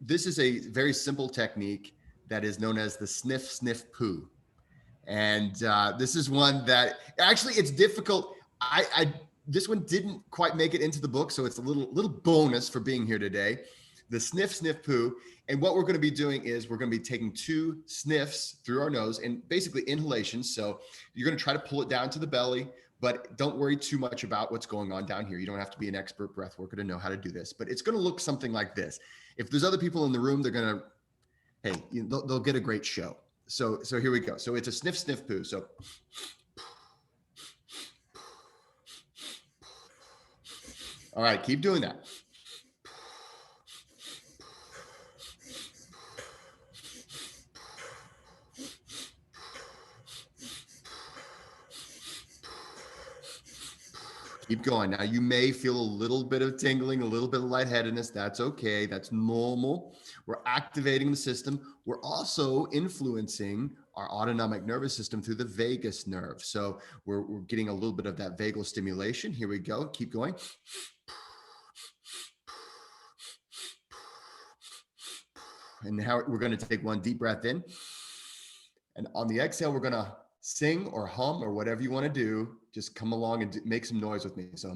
this is a very simple technique that is known as the sniff, sniff, poo. And this is one that actually it's difficult. This one didn't quite make it into the book, so it's a little bonus for being here today. The sniff, sniff, poo. And what we're going to be doing is we're going to be taking 2 sniffs through our nose and basically inhalation. So you're going to try to pull it down to the belly, but don't worry too much about what's going on down here. You don't have to be an expert breath worker to know how to do this, but it's going to look something like this. If there's other people in the room, they're going to, hey, they'll get a great show. So here we go. So it's a sniff, sniff, poo. So all right, keep doing that. Keep going. Now you may feel a little bit of tingling, a little bit of lightheadedness. That's okay. That's normal. We're activating the system. We're also influencing our autonomic nervous system through the vagus nerve. So we're getting a little bit of that vagal stimulation. Here we go. Keep going. And now we're going to take one deep breath in. And on the exhale, we're going to sing or hum or whatever you want to do. Just come along and make some noise with me. So,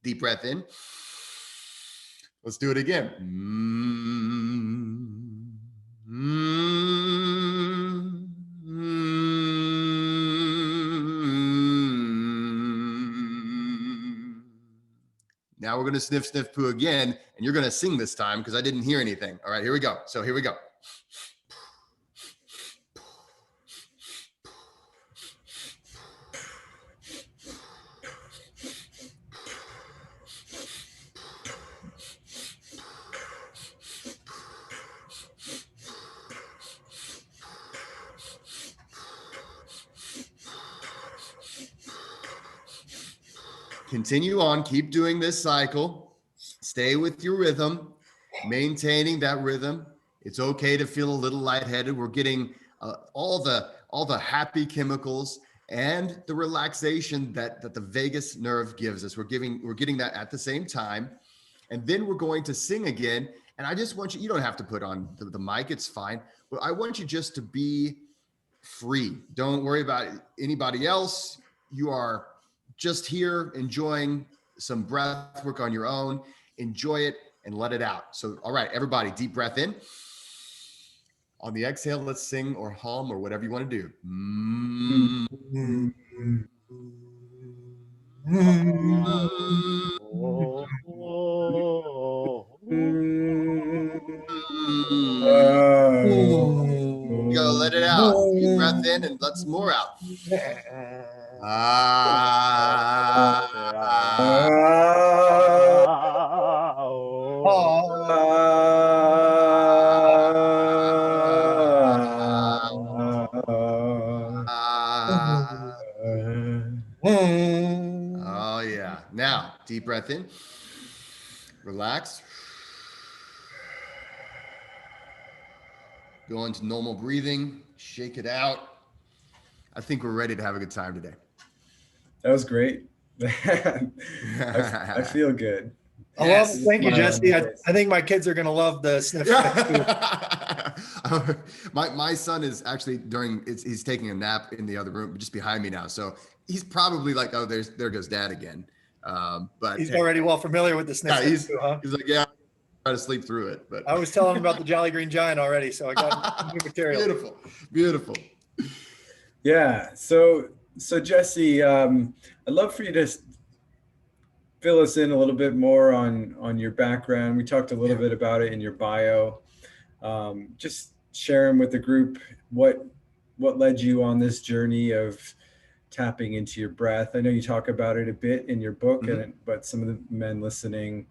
deep breath in. Let's do it again. Now we're going to sniff, sniff, poo again, and you're going to sing this time because I didn't hear anything. All right, here we go. So here we go. Continue on, keep doing this cycle. Stay with your rhythm, maintaining that rhythm. It's okay to feel a little lightheaded. We're getting all the happy chemicals and the relaxation that the vagus nerve gives us. We're getting that at the same time. And then we're going to sing again. And I just want you don't have to put on the mic, it's fine. But I want you just to be free. Don't worry about anybody else. You are just here enjoying some breath work on your own. Enjoy it and let it out. So, all right, everybody, deep breath in. On the exhale, let's sing or hum or whatever you want to do. Go, let it out. Deep breath in and let some more out. Oh yeah. Now, deep breath in. Relax. Go into normal breathing. Shake it out. I think we're ready to have a good time today. That was great. I feel good. I love it. Thank you, Jesse. I think my kids are going to love the sniff. My son is actually he's taking a nap in the other room, just behind me now. So he's probably like, oh, there goes dad again. But he's already well familiar with the sniff. Yeah, he's like, yeah, try to sleep through it. But I was telling him about the Jolly Green Giant already, so I got new material. Beautiful. Yeah. So Jesse, I'd love for you to fill us in a little bit more on your background. We talked a little bit about it in your bio. Just sharing with the group what led you on this journey of tapping into your breath. I know you talk about it a bit in your book, but some of the men listening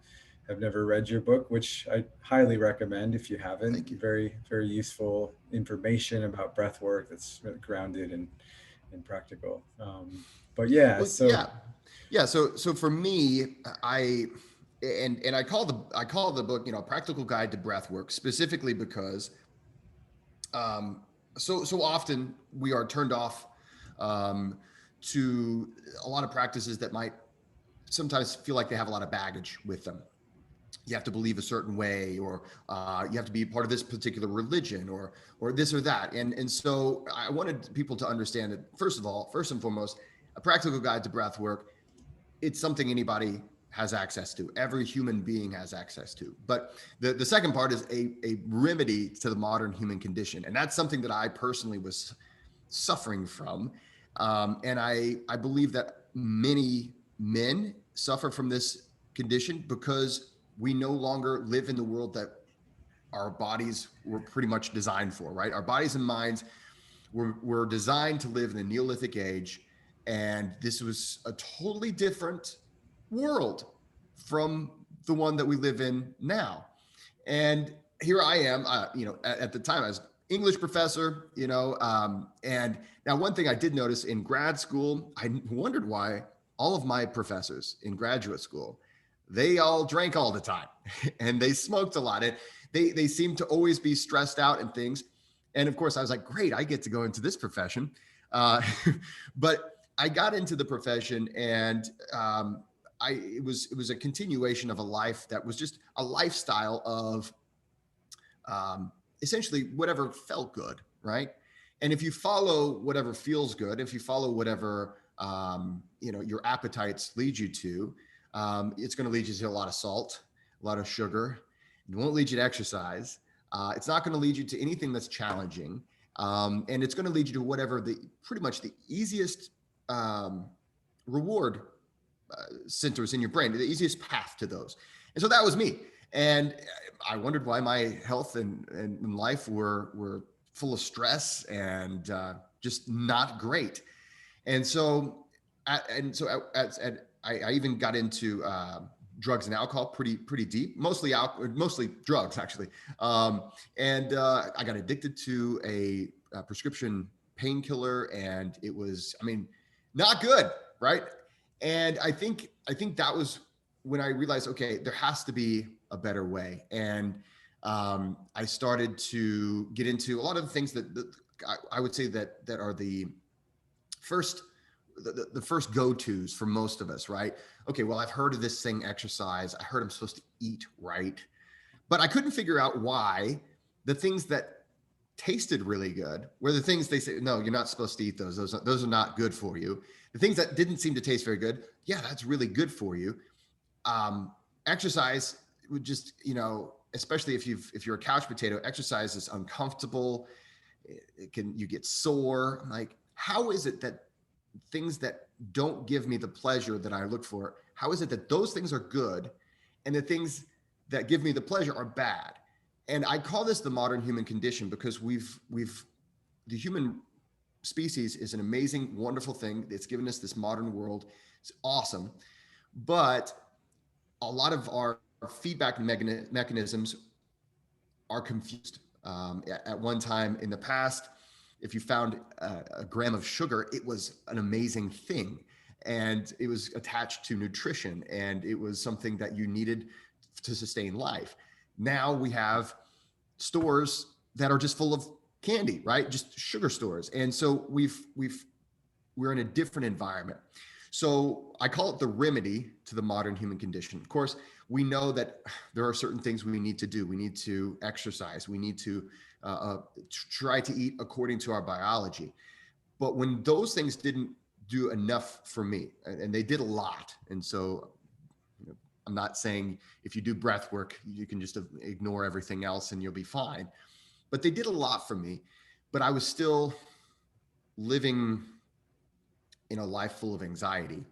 have never read your book, which I highly recommend if you haven't. Thank you. Very, very useful information about breath work that's really grounded and practical. But yeah, So for me, I call the book, Practical Guide to Breath Work, specifically because So often we are turned off to a lot of practices that might sometimes feel like they have a lot of baggage with them. You have to believe a certain way, or you have to be part of this particular religion, or this or that. And so I wanted people to understand that, first and foremost, a practical guide to breath work, it's something anybody has access to. Every human being has access to. But the second part is a remedy to the modern human condition. And that's something that I personally was suffering from. And I believe that many men suffer from this condition because we no longer live in the world that our bodies were pretty much designed for, right? Our bodies and minds were designed to live in the Neolithic age. And this was a totally different world from the one that we live in now. And here I am, at the time I was English professor, and now one thing I did notice in grad school, I wondered why all of my professors in graduate school, they all drank all the time and they smoked a lot. And they seemed to always be stressed out and things. And of course I was like, great, I get to go into this profession. But I got into the profession, and it was a continuation of a life that was just a lifestyle of essentially whatever felt good, right? And if you follow whatever feels good, if you follow whatever your appetites lead you to, it's going to lead you to a lot of salt, a lot of sugar. It won't lead you to exercise. It's not going to lead you to anything that's challenging, and it's going to lead you to whatever pretty much the easiest reward centers in your brain, the easiest path to those. And so that was me. And I wondered why my health and life were full of stress and just not great. And so I even got into drugs and alcohol pretty deep, mostly drugs actually. And I got addicted to a prescription painkiller, and it was, not good, right? And I think that was when I realized, okay, there has to be a better way. And I started to get into a lot of the things that I would say that are the first go-tos for most of us, right? Okay, well, I've heard of this thing, exercise. I heard I'm supposed to eat right, but I couldn't figure out why the things that tasted really good were the things they say, no, you're not supposed to eat those. Those are not good for you. The things that didn't seem to taste very good, yeah, that's really good for you. Exercise would just, especially if you're a couch potato, exercise is uncomfortable. You get sore. I'm like, how is it that things that don't give me the pleasure that I look for, how is it that those things are good and the things that give me the pleasure are bad? And I call this the modern human condition because the human species is an amazing, wonderful thing. It's given us this modern world. It's awesome. But a lot of our feedback mechanisms are confused. At one time in the past, if you found a gram of sugar, it was an amazing thing. And it was attached to nutrition, and it was something that you needed to sustain life. Now we have stores that are just full of candy, right? Just sugar stores. And so we're in a different environment. So I call it the remedy to the modern human condition. Of course, we know that there are certain things we need to do. We need to exercise. We need to try to eat according to our biology. But when those things didn't do enough for me, and they did a lot. And so I'm not saying if you do breath work, you can just ignore everything else and you'll be fine. But they did a lot for me. But I was still living in a life full of anxiety.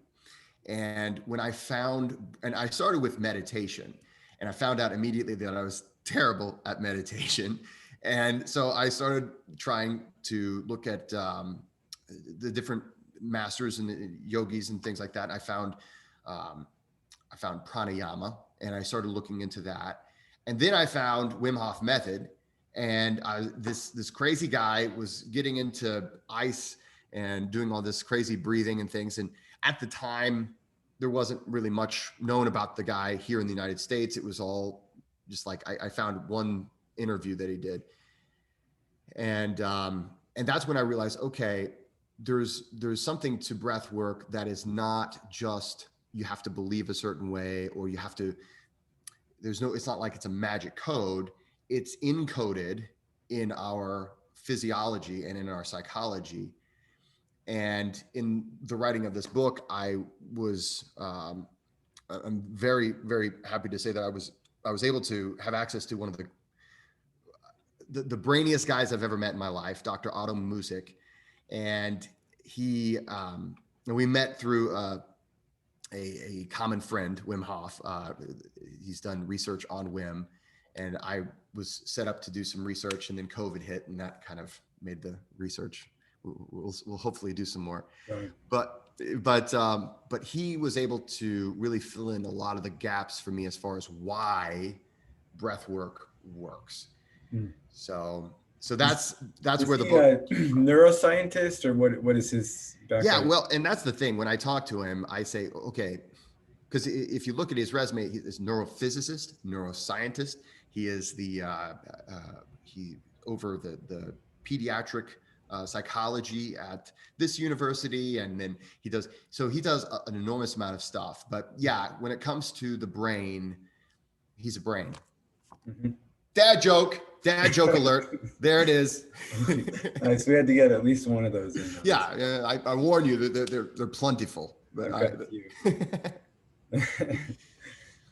And when I started with meditation, and I found out immediately that I was terrible at meditation. And so I started trying to look at the different masters and the yogis and things like that. And I found pranayama, and I started looking into that. And then I found Wim Hof Method, and this crazy guy was getting into ice and doing all this crazy breathing and things. And at the time, there wasn't really much known about the guy here in the United States. It was all just like, I found one interview that he did. And that's when I realized, okay, there's something to breath work that is not just you have to believe a certain way, or you have to, it's not like it's a magic code. It's encoded in our physiology and in our psychology. And in the writing of this book, I'm very, very happy to say that I was able to have access to one of the brainiest guys I've ever met in my life, Dr. Otto Music. And we met through a common friend, Wim Hof. He's done research on Wim, and I was set up to do some research, and then COVID hit, and that kind of made the research. We'll hopefully do some more. Right. But he was able to really fill in a lot of the gaps for me as far as why breath work works. So that's where the book. Neuroscientist, or what is his background? Yeah, well, and that's the thing. When I talk to him, I say, okay, because if you look at his resume, he's a neurophysicist, neuroscientist. He is he over the pediatric psychology at this university, and then he does an enormous amount of stuff. But yeah, when it comes to the brain, he's a brain. Mm-hmm. Dad joke alert. There it is. Nice. We had to get at least one of those in. Yeah, I warn you that they're plentiful. But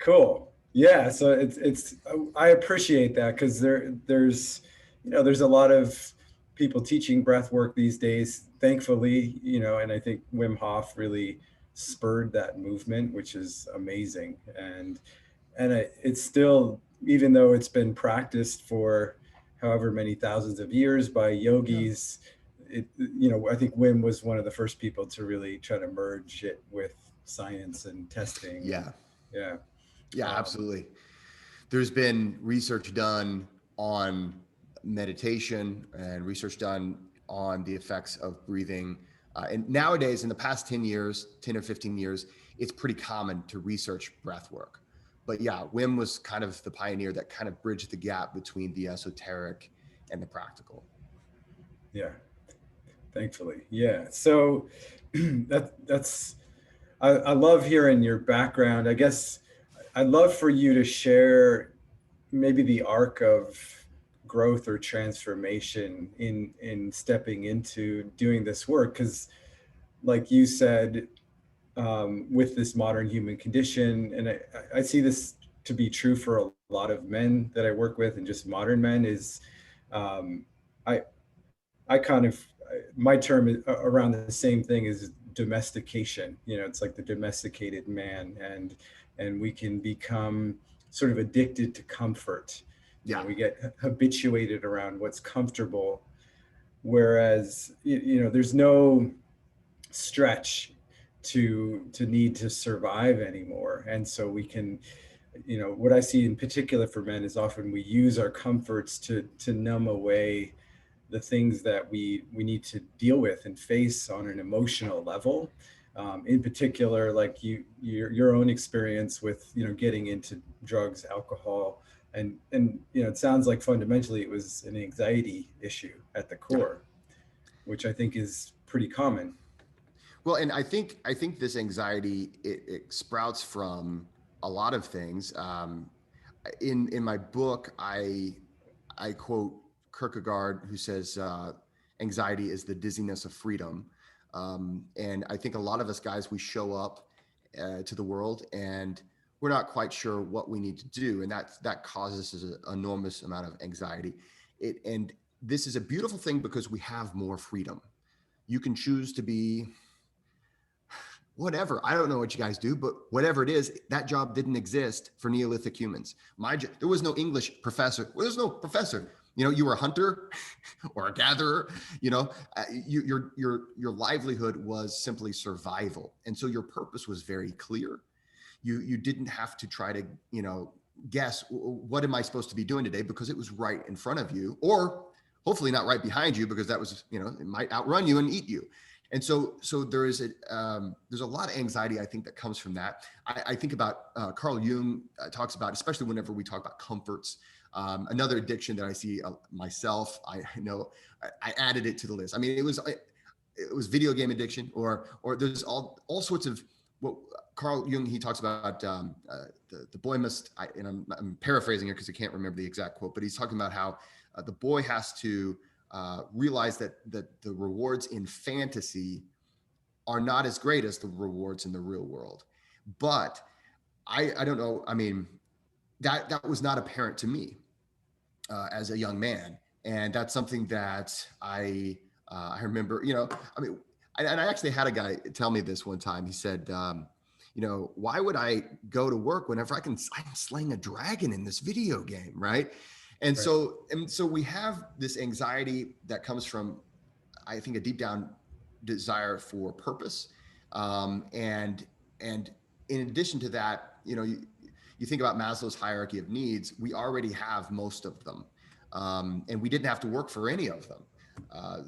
Cool. Yeah. So it's I appreciate that, because there's a lot of people teaching breath work these days, thankfully, and I think Wim Hof really spurred that movement, which is amazing. And it's still, even though it's been practiced for however many thousands of years by yogis, I think Wim was one of the first people to really try to merge it with science and testing. Yeah, Absolutely. There's been research done on meditation and research done on the effects of breathing. And nowadays, in the past 10 or 15 years, it's pretty common to research breath work. But yeah, Wim was kind of the pioneer that kind of bridged the gap between the esoteric and the practical. Yeah, thankfully. Yeah. So I love hearing your background. I guess I'd love for you to share maybe the arc of growth or transformation in stepping into doing this work. Because like you said, with this modern human condition, and I see this to be true for a lot of men that I work with, and just modern men, is I kind of, my term is around the same thing is domestication. It's like the domesticated man, and we can become sort of addicted to comfort. Yeah, we get habituated around what's comfortable, whereas there's no stretch to need to survive anymore. And so we can, what I see in particular for men is often we use our comforts to numb away the things that we need to deal with and face on an emotional level. In particular, like your own experience with getting into drugs, alcohol, and it sounds like fundamentally it was an anxiety issue at the core, which I think is pretty common. Well, and I think this anxiety, it sprouts from a lot of things. In my book, I quote Kierkegaard, who says, anxiety is the dizziness of freedom. And I think a lot of us guys, we show up to the world and we're not quite sure what we need to do. And that causes us an enormous amount of anxiety. And this is a beautiful thing because we have more freedom. You can choose to be whatever. I don't know what you guys do, but whatever it is, that job didn't exist for Neolithic humans. There was no English professor. Well, there's no professor. You were a hunter or a gatherer. Your livelihood was simply survival, and so your purpose was very clear. You didn't have to try to guess what am I supposed to be doing today, because it was right in front of you, or hopefully not right behind you, because that was it might outrun you and eat you. And so there's a lot of anxiety, I think, that comes from that. I think about Carl Jung talks about, especially whenever we talk about comforts, Another addiction that I see myself, I know I added it to the list. I mean, it was video game addiction, or there's all sorts of what Carl Jung, he talks about the boy must, and I'm paraphrasing here because I can't remember the exact quote, but he's talking about how the boy has to realize that the rewards in fantasy are not as great as the rewards in the real world. But I don't know. I mean, that was not apparent to me as a young man, and that's something that I remember. I mean, and I actually had a guy tell me this one time. He said, why would I go to work whenever I'm slaying a dragon in this video game, right? And Right. so we have this anxiety that comes from, I think, a deep down desire for purpose, and in addition to that, you think about Maslow's hierarchy of needs. We already have most of them, and we didn't have to work for any of them.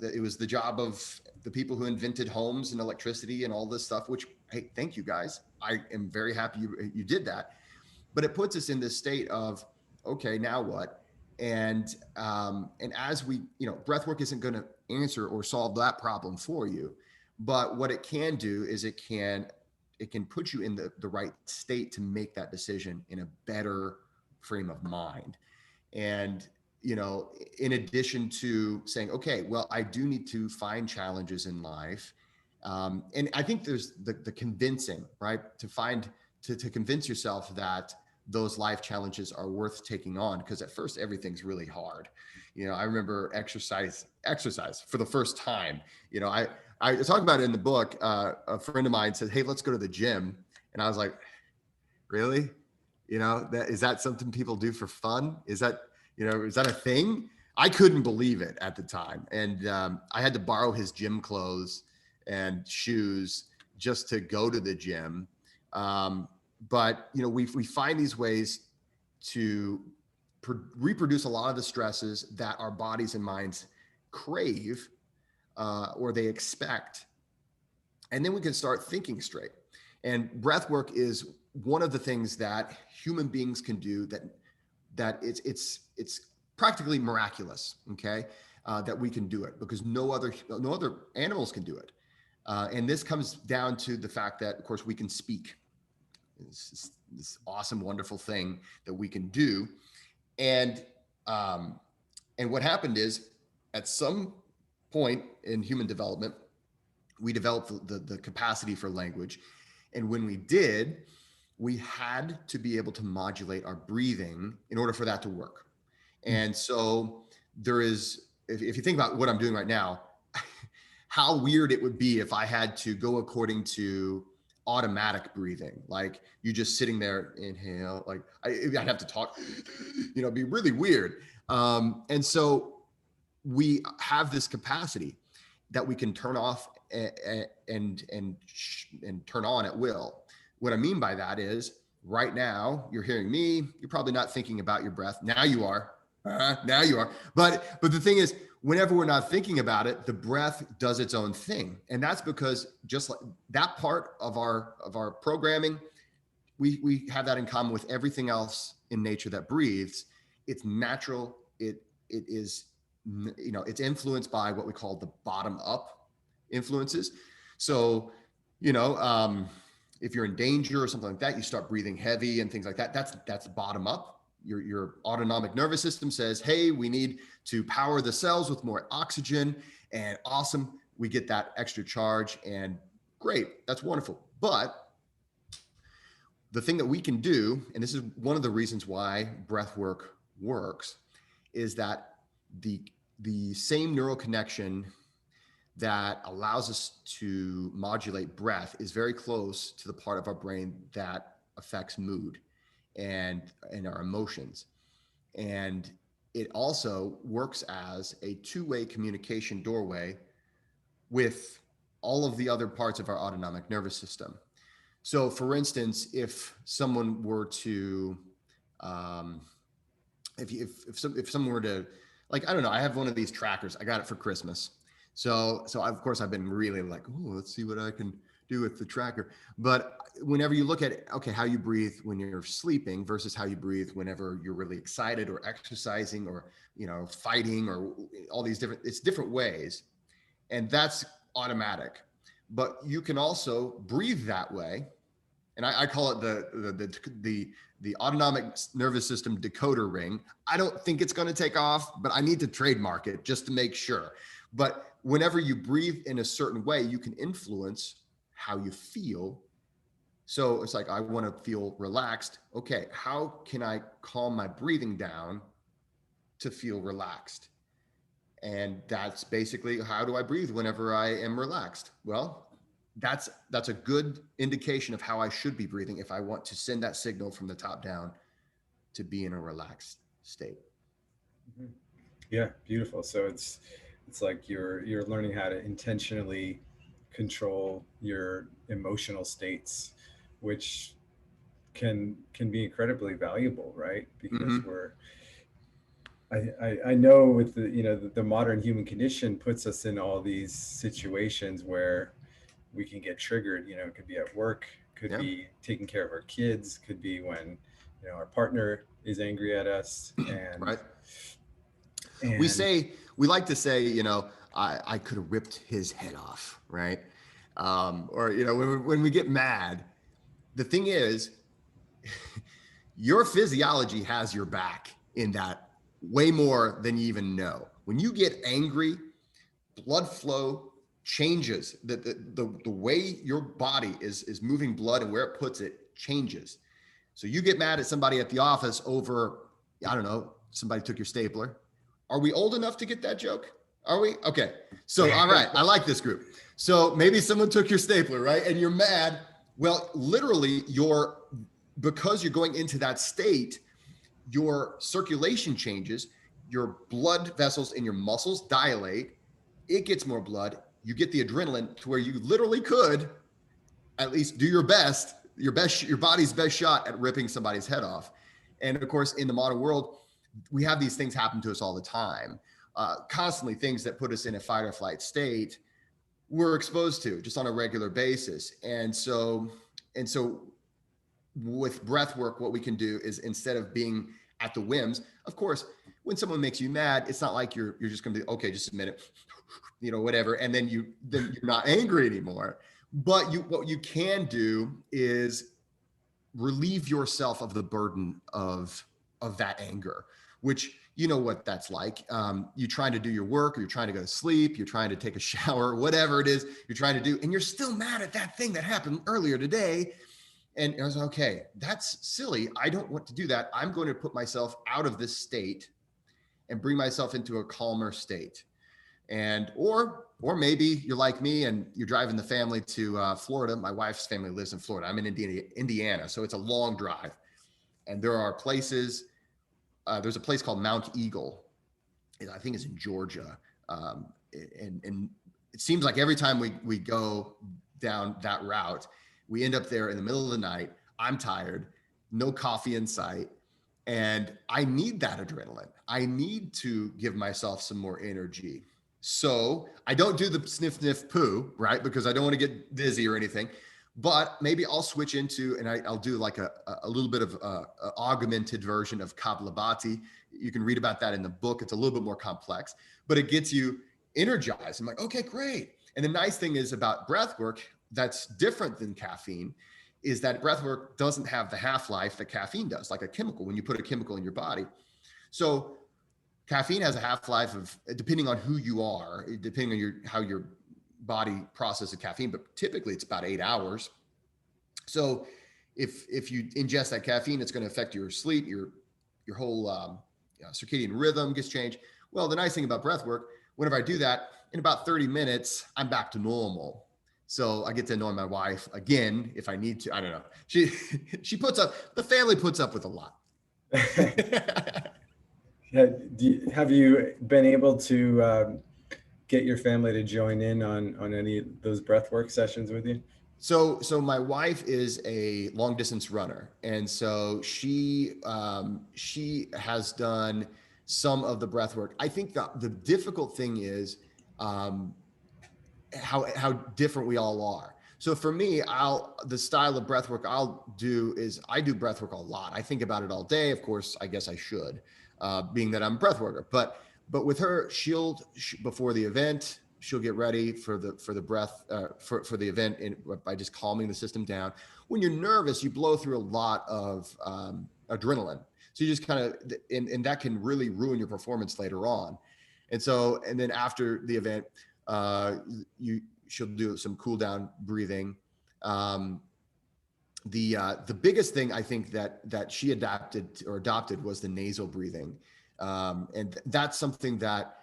It was the job of the people who invented homes and electricity and all this stuff, which, hey, thank you guys. I am very happy you did that. But it puts us in this state of, okay, now what? And as we, breathwork isn't going to answer or solve that problem for you, but what it can do is it can put you in the right state to make that decision in a better frame of mind. And in addition to saying, okay, well, I do need to find challenges in life, and I think there's the convincing, right, to convince yourself that those life challenges are worth taking on, because at first everything's really hard. I remember exercise for the first time. I talk about it in the book. A friend of mine said, hey, let's go to the gym. And I was like, really? Is that something people do for fun? Is that a thing? I couldn't believe it at the time. And I had to borrow his gym clothes and shoes just to go to the gym. But we find these ways to reproduce a lot of the stresses that our bodies and minds crave, or they expect, and then we can start thinking straight. And breath work is one of the things that human beings can do that it's practically miraculous. Okay, that we can do it, because no other animals can do it. And this comes down to the fact that, of course, we can speak. It's this awesome, wonderful thing that we can do. And what happened is, at some point in human development, we developed the capacity for language. And when we did, we had to be able to modulate our breathing in order for that to work. And so there is, if you think about what I'm doing right now, how weird it would be if I had to go according to automatic breathing, like you just sitting there, inhale, like I'd have to talk, it'd be really weird. And so we have this capacity that we can turn off and turn on at will. What I mean by that is, right now you're hearing me, you're probably not thinking about your breath. Now you are. Now you are. But the thing is, whenever we're not thinking about it, the breath does its own thing. And that's because, just like that part of our programming, we have that in common with everything else in nature that breathes. It's natural. It is, it's influenced by what we call the bottom up influences. So, if you're in danger or something like that, you start breathing heavy and things like that. That's bottom up. Your autonomic nervous system says, hey, we need to power the cells with more oxygen, and awesome, we get that extra charge, and great, that's wonderful. But the thing that we can do, and this is one of the reasons why breath work works, is that the same neural connection that allows us to modulate breath is very close to the part of our brain that affects mood and our emotions. And it also works as a two-way communication doorway with all of the other parts of our autonomic nervous system. So, for instance, if someone were to, if someone were to, like, I don't know, I have one of these trackers. I got it for Christmas. So of course I've been really like, oh, let's see what I can do with the tracker. But whenever you look at, okay, how you breathe when you're sleeping versus how you breathe whenever you're really excited or exercising or, fighting or all these it's different ways. And that's automatic. But you can also breathe that way. And I call it the autonomic nervous system decoder ring. I don't think it's going to take off, but I need to trademark it just to make sure. But whenever you breathe in a certain way, you can influence how you feel. So it's like, I want to feel relaxed. Okay, how can I calm my breathing down to feel relaxed? And that's basically, how do I breathe whenever I am relaxed? Well, that's a good indication of how I should be breathing if I want to send that signal from the top down to be in a relaxed state. Yeah, beautiful. So it's like you're learning how to intentionally control your emotional states, which can be incredibly valuable, right? Because I know with the modern human condition puts us in all these situations where we can get triggered. It could be at work, could be taking care of our kids, could be when our partner is angry at us, and right. And we like to say, I could have ripped his head off, right? Or when we get mad, the thing is, your physiology has your back in that way more than you even know. When you get angry, blood flow changes. The way your body is moving blood and where it puts it changes. So you get mad at somebody at the office over, I don't know, somebody took your stapler. Are we old enough to get that joke? Are we? Okay. So, all right. I like this group. So maybe someone took your stapler, right? And you're mad. Well, literally because you're going into that state, your circulation changes, your blood vessels in your muscles dilate, it gets more blood, you get the adrenaline to where you literally could at least do your body's best shot at ripping somebody's head off. And of course, in the modern world, we have these things happen to us all the time, constantly, things that put us in a fight or flight state we're exposed to just on a regular basis. And so with breath work, what we can do is, instead of being at the whims, of course, when someone makes you mad, it's not like you're just going to be, okay, just a minute, whatever. And then you're not angry anymore. But what you can do is relieve yourself of the burden of that anger, which, you know what that's like. You're trying to do your work, or you're trying to go to sleep, you're trying to take a shower, whatever it is you're trying to do, and you're still mad at that thing that happened earlier today. And I was, okay, that's silly. I don't want to do that. I'm going to put myself out of this state and bring myself into a calmer state. And, or maybe you're like me and you're driving the family to Florida. My wife's family lives in Florida. I'm in Indiana. So it's a long drive. And there are places, there's a place called Mount Eagle. I think it's in Georgia. And it seems like every time we go down that route, we end up there in the middle of the night. I'm tired, no coffee in sight. And I need that adrenaline. I need to give myself some more energy. So I don't do the sniff, sniff, poo, right? Because I don't want to get dizzy or anything. But maybe I'll switch into, and I'll do like a little bit of a augmented version of Kapalabhati. You can read about that in the book. It's a little bit more complex, but it gets you energized. I'm like, okay, great. And the nice thing is about breath work that's different than caffeine is that breath work doesn't have the half-life that caffeine does, like a chemical, when you put a chemical in your body. So caffeine has a half-life of, depending on who you are, depending on how your body processes caffeine, but typically it's about 8 hours. So if you ingest that caffeine, it's going to affect your sleep, your whole circadian rhythm gets changed. Well, the nice thing about breath work, whenever I do that, in about 30 minutes, I'm back to normal. So I get to annoy my wife again if I need to. I don't know. The family puts up with a lot. Have you been able to get your family to join in on any of those breathwork sessions with you? So my wife is a long distance runner, and so she has done some of the breath work. I think the difficult thing is how different we all are. So for me, the style of breath work I'll do is I do breath work a lot. I think about it all day. Of course, I guess I should, being that I'm a breath worker. But with her, before the event, she'll get ready for the breath for the event by just calming the system down. When you're nervous, you blow through a lot of adrenaline. So you just kind of, and that can really ruin your performance later on. And then after the event, she'll do some cool down breathing. The biggest thing I think that she adopted was the nasal breathing. And that's something that,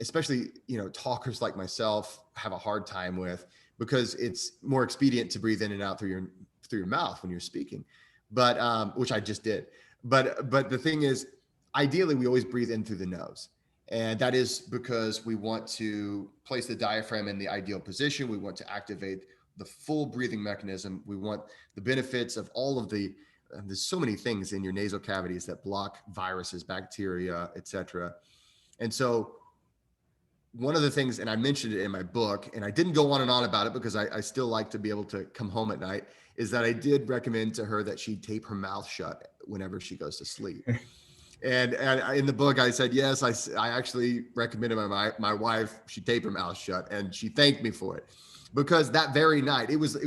especially, talkers like myself have a hard time with, because it's more expedient to breathe in and out through your mouth when you're speaking, but which I just did. But the thing is, ideally, we always breathe in through the nose. And that is because we want to place the diaphragm in the ideal position. We want to activate the full breathing mechanism. We want the benefits of all of there's so many things in your nasal cavities that block viruses, bacteria, etc. And so one of the things, and I mentioned it in my book, and I didn't go on and on about it because I still like to be able to come home at night, is that I did recommend to her that she tape her mouth shut whenever she goes to sleep. And in the book, I said, yes, I actually recommended my wife, she tape her mouth shut, and she thanked me for it, because that very night, it was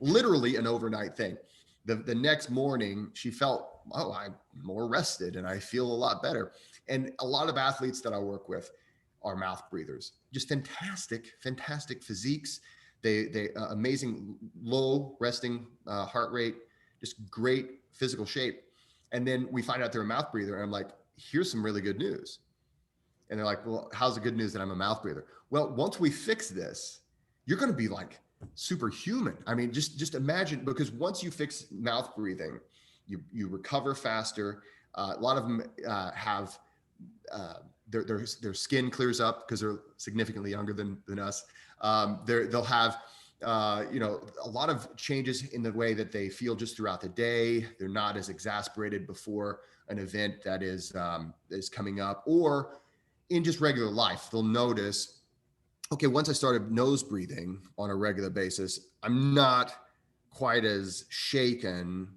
literally an overnight thing. The next morning, she felt, oh, I'm more rested and I feel a lot better. And a lot of athletes that I work with are mouth breathers, just fantastic physiques. They amazing low resting heart rate, just great physical shape. And then we find out they're a mouth breather, and I'm like, here's some really good news. And they're like, well, how's the good news that I'm a mouth breather? Well, once we fix this, you're going to be like superhuman. I mean, just imagine, because once you fix mouth breathing, you recover faster. A lot of them have their skin clears up because they're significantly younger than us. They'll have a lot of changes in the way that they feel just throughout the day. They're not as exasperated before an event that is coming up, or in just regular life. They'll notice, okay, once I started nose breathing on a regular basis, I'm not quite as shaken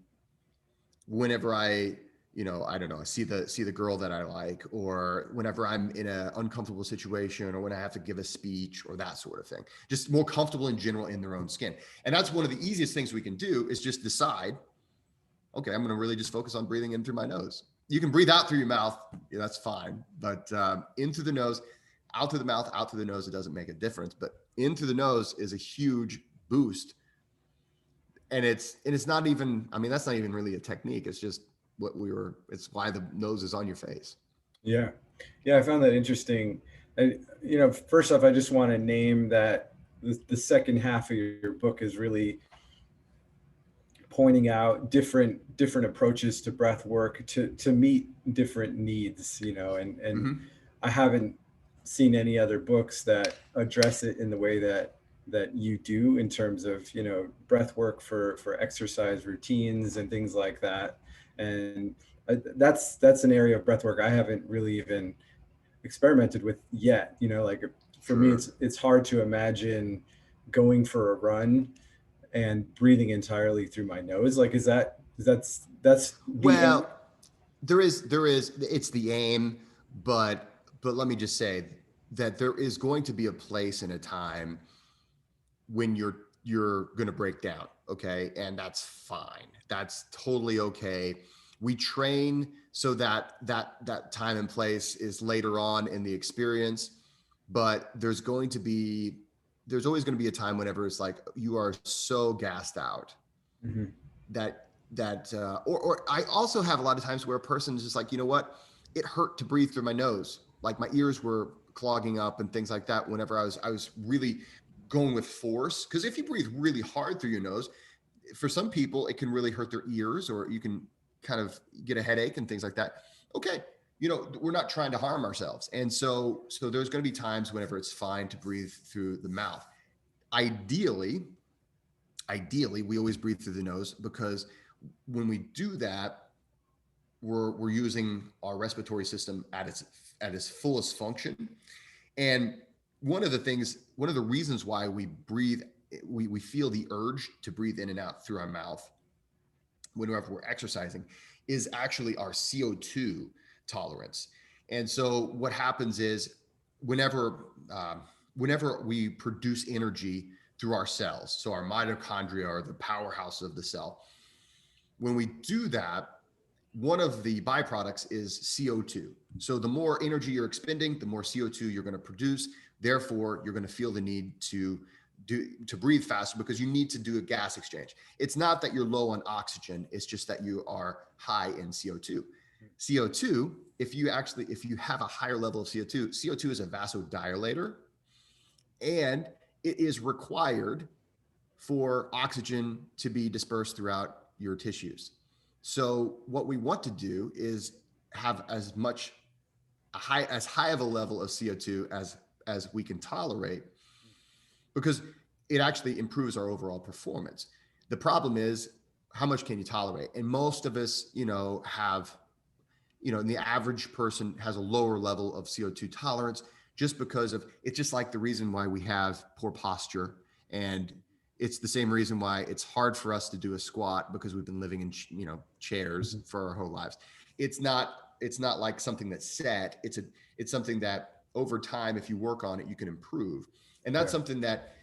whenever I don't know, I see the girl that I like, or whenever I'm in an uncomfortable situation, or when I have to give a speech, or that sort of thing. Just more comfortable in general in their own skin. And that's one of the easiest things we can do, is just decide, okay, I'm going to really just focus on breathing in through my nose. You can breathe out through your mouth. Yeah, that's fine. But in through the nose, out through the mouth, out through the nose, it doesn't make a difference. But in through the nose is a huge boost. And it's not even, I mean, that's not even really a technique. It's just it's why the nose is on your face. Yeah. I found that interesting. And, first off, I just want to name that the second half of your book is really pointing out different approaches to breath work to meet different needs, and Mm-hmm. I haven't seen any other books that address it in the way that you do, in terms of, breath work for exercise routines and things like that. And that's an area of breath work I haven't really even experimented with yet. Like, for me, it's hard to imagine going for a run and breathing entirely through my nose. Like, that's well, there is, it's the aim, but let me just say that there is going to be a place and a time when you're going to break down. Okay. And that's fine. That's totally okay. We train so that time and place is later on in the experience, but there's always going to be a time whenever it's like you are so gassed out. Mm-hmm. Or I also have a lot of times where a person's just like, you know what, it hurt to breathe through my nose. Like my ears were clogging up and things like that whenever I was really going with force. Because if you breathe really hard through your nose, for some people, it can really hurt their ears, or you can kind of get a headache and things like that. Okay. We're not trying to harm ourselves. And so there's going to be times whenever it's fine to breathe through the mouth. Ideally, we always breathe through the nose, because when we do that, we're using our respiratory system at its fullest function. And one of the reasons why we breathe we feel the urge to breathe in and out through our mouth whenever we're exercising is actually our CO2 tolerance. And so what happens is whenever we produce energy through our cells, so our mitochondria are the powerhouse of the cell, when we do that, one of the byproducts is CO2. So the more energy you're expending, the more CO2 you're going to produce. Therefore, you're going to feel the need to breathe faster because you need to do a gas exchange. It's not that you're low on oxygen. It's just that you are high in CO2. CO2, if you have a higher level of CO2 is a vasodilator, and it is required for oxygen to be dispersed throughout your tissues. So what we want to do is have as high of a level of CO2 as we can tolerate, because it actually improves our overall performance. The problem is, how much can you tolerate? And most of us, have, and the average person has a lower level of CO2 tolerance just because of, it's just like the reason why we have poor posture. And it's the same reason why it's hard for us to do a squat, because we've been living in, chairs for our whole lives. It's not like something that's set. It's something that over time, if you work on it, you can improve. And that's something that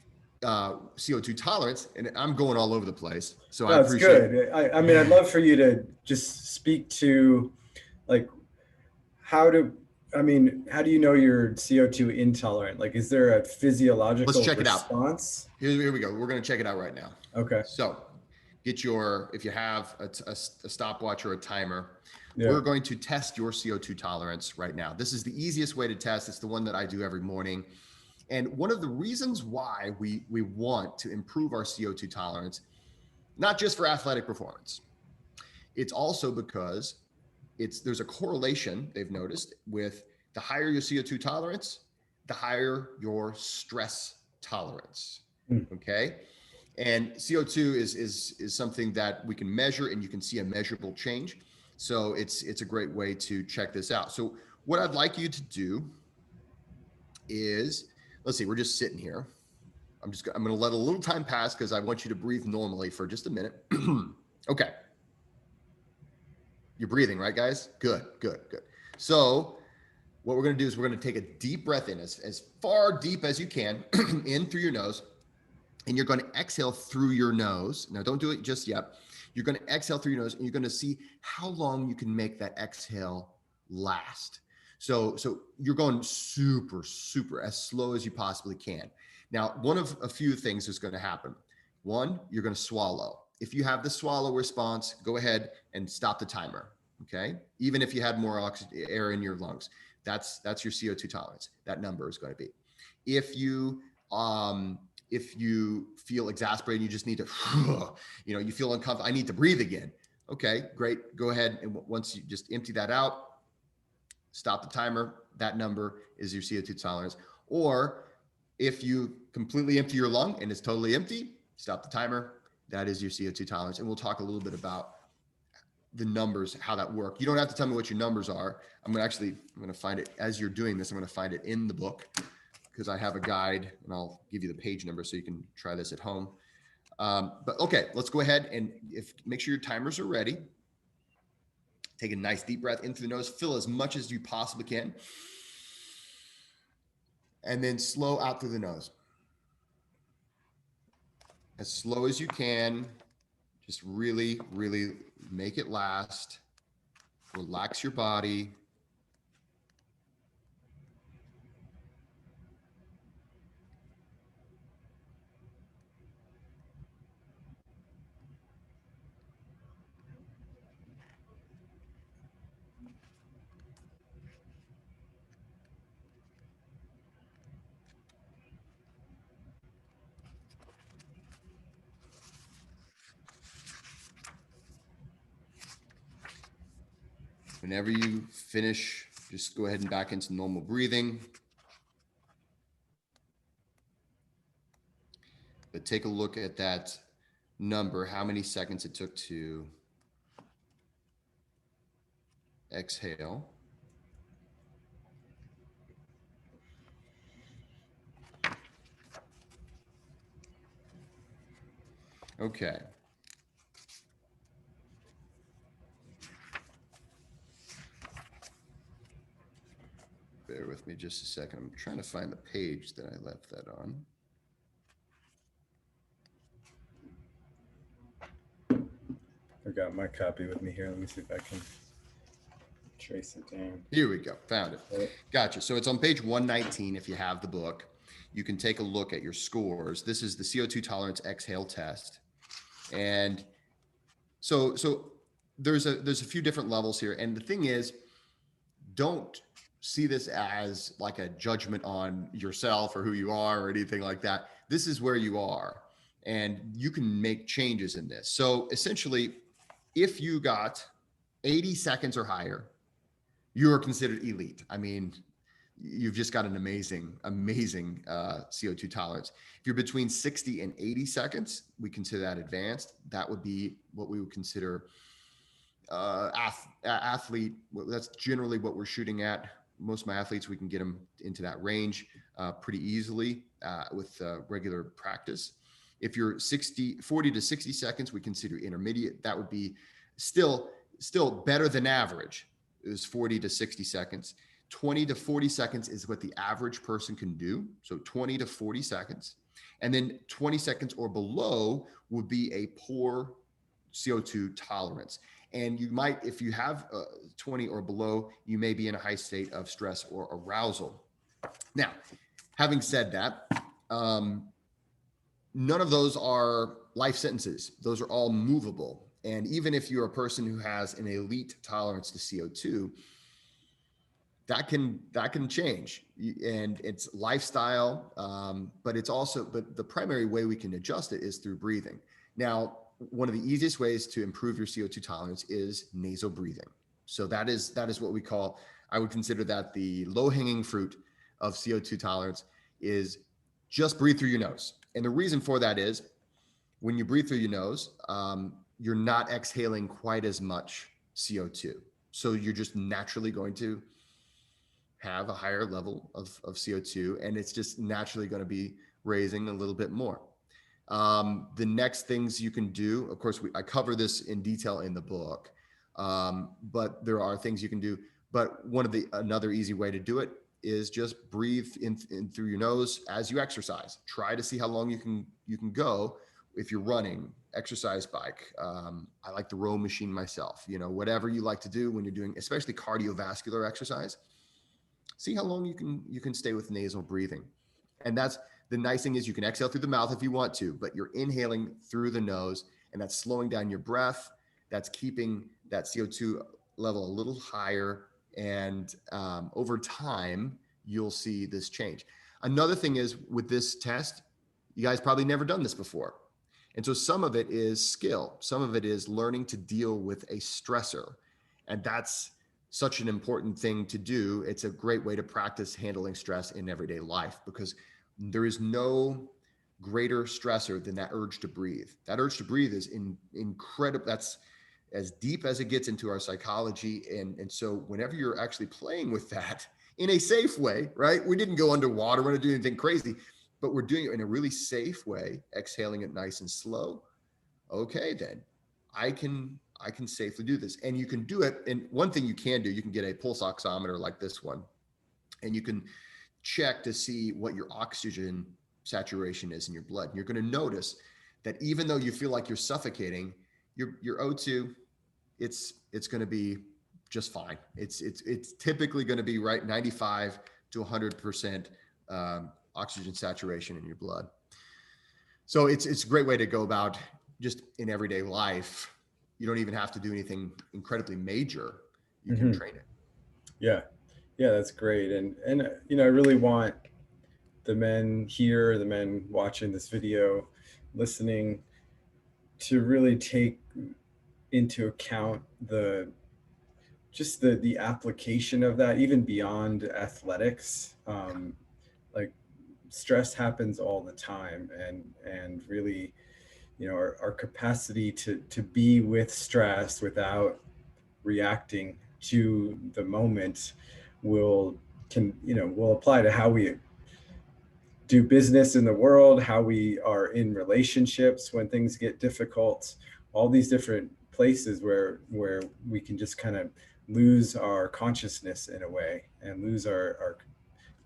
CO2 tolerance, and I'm going all over the place. So I appreciate it. I mean, I'd love for you to just speak to, like, how do you know you're CO2 intolerant? Like, is there a physiological response? Here we go. We're going to check it out right now. Okay. So if you have a stopwatch or a timer, we're going to test your CO2 tolerance right now. This is the easiest way to test. It's the one that I do every morning. And one of the reasons why we want to improve our CO2 tolerance, not just for athletic performance, it's also because there's a correlation they've noticed with the higher your CO2 tolerance, the higher your stress tolerance. Okay. And CO2 is something that we can measure, and you can see a measurable change. So it's a great way to check this out. So what I'd like you to do is, let's see, we're just sitting here. I'm going to let a little time pass because I want you to breathe normally for just a minute. Okay. You're breathing, right, guys? Good. So what we're going to do is we're going to take a deep breath in, as far deep as you can, in through your nose, and you're going to exhale through your nose. Now, don't do it just yet. You're going to exhale through your nose, and you're going to see how long you can make that exhale last. So you're going super, super as slow as you possibly can. Now, one of a few things is going to happen. One, you're going to swallow. If you have the swallow response, go ahead and stop the timer. Okay. Even if you had more air in your lungs, that's your CO2 tolerance. That number is going to be. If you feel exasperated, you just need to, you feel uncomfortable, I need to breathe again. Okay, great. Go ahead. And once you just empty that out, stop the timer. That number is your CO2 tolerance. Or if you completely empty your lung and it's totally empty, stop the timer. That is your CO2 tolerance. And we'll talk a little bit about the numbers, how that work. You don't have to tell me what your numbers are. I'm going to find it as you're doing this. I'm going to find it in the book, because I have a guide, and I'll give you the page number so you can try this at home. But okay, let's go ahead and make sure your timers are ready. Take a nice deep breath in through the nose, fill as much as you possibly can, and then slow out through the nose. As slow as you can, just really, really make it last. Relax your body. Whenever you finish, just go ahead and back into normal breathing. But take a look at that number, how many seconds it took to exhale. Okay. Bear with me just a second. I'm trying to find the page that I left that on. I've got my copy with me here. Let me see if I can trace it down. Here we go. Found it. Right. Gotcha. So it's on page 119 if you have the book. You can take a look at your scores. This is the CO2 tolerance exhale test. And so there's a few different levels here. And the thing is, don't see this as like a judgment on yourself or who you are or anything like that. This is where you are, and you can make changes in this. So essentially, if you got 80 seconds or higher, you are considered elite. I mean, you've just got an amazing CO2 tolerance. If you're between 60 and 80 seconds, we consider that advanced. That would be what we would consider athlete. That's generally what we're shooting at. Most of my athletes, we can get them into that range pretty easily with regular practice. If you're 40 to 60 seconds, we consider intermediate. That would be still better than average. It was 40 to 60 seconds. 20 to 40 seconds is what the average person can do. So 20 to 40 seconds. And then 20 seconds or below would be a poor CO2 tolerance. And you might, if you have 20 or below, you may be in a high state of stress or arousal. Now, having said that, none of those are life sentences. Those are all movable. And even if you're a person who has an elite tolerance to CO2, that can change, and it's lifestyle, but the primary way we can adjust it is through breathing. Now, one of the easiest ways to improve your CO2 tolerance is nasal breathing. So that is what we call, I would consider that the low-hanging fruit of CO2 tolerance is just breathe through your nose. And the reason for that is when you breathe through your nose, you're not exhaling quite as much CO2. So you're just naturally going to have a higher level of CO2, and it's just naturally going to be raising a little bit more. The next things you can do, of course, I cover this in detail in the book, but there are things you can do. But another easy way to do it is just breathe in through your nose as you exercise. Try to see how long you can go if you're running, exercise bike. I like the row machine myself. Whatever you like to do when you're doing, especially cardiovascular exercise. See how long you can stay with nasal breathing. And that's the nice thing is you can exhale through the mouth if you want to, but you're inhaling through the nose, and that's slowing down your breath. That's keeping that CO2 level a little higher. And over time, you'll see this change. Another thing is with this test, you guys probably never done this before. And so some of it is skill. Some of it is learning to deal with a stressor. And that's such an important thing to do. It's a great way to practice handling stress in everyday life, because there is no greater stressor than that urge to breathe. That urge to breathe is incredible. That's as deep as it gets into our psychology. And so whenever you're actually playing with that in a safe way, right? We didn't go underwater. We're not doing anything crazy, but we're doing it in a really safe way, exhaling it nice and slow. Okay, then I can safely do this. And you can do it. And one thing you can do, you can get a pulse oximeter like this one, and you can check to see what your oxygen saturation is in your blood. And you're going to notice that even though you feel like you're suffocating, your O2, it's going to be just fine. It's typically going to be right 95 to 100% oxygen saturation in your blood. So it's a great way to go about just in everyday life. You don't even have to do anything incredibly major. You can train it. Yeah, that's great. And I really want the men here, the men watching this video, listening, to really take into account the application of that, even beyond athletics. Like stress happens all the time, and really, our capacity to be with stress without reacting to the moment will apply to how we do business in the world, how we are in relationships when things get difficult, all these different places where we can just kind of lose our consciousness in a way and lose our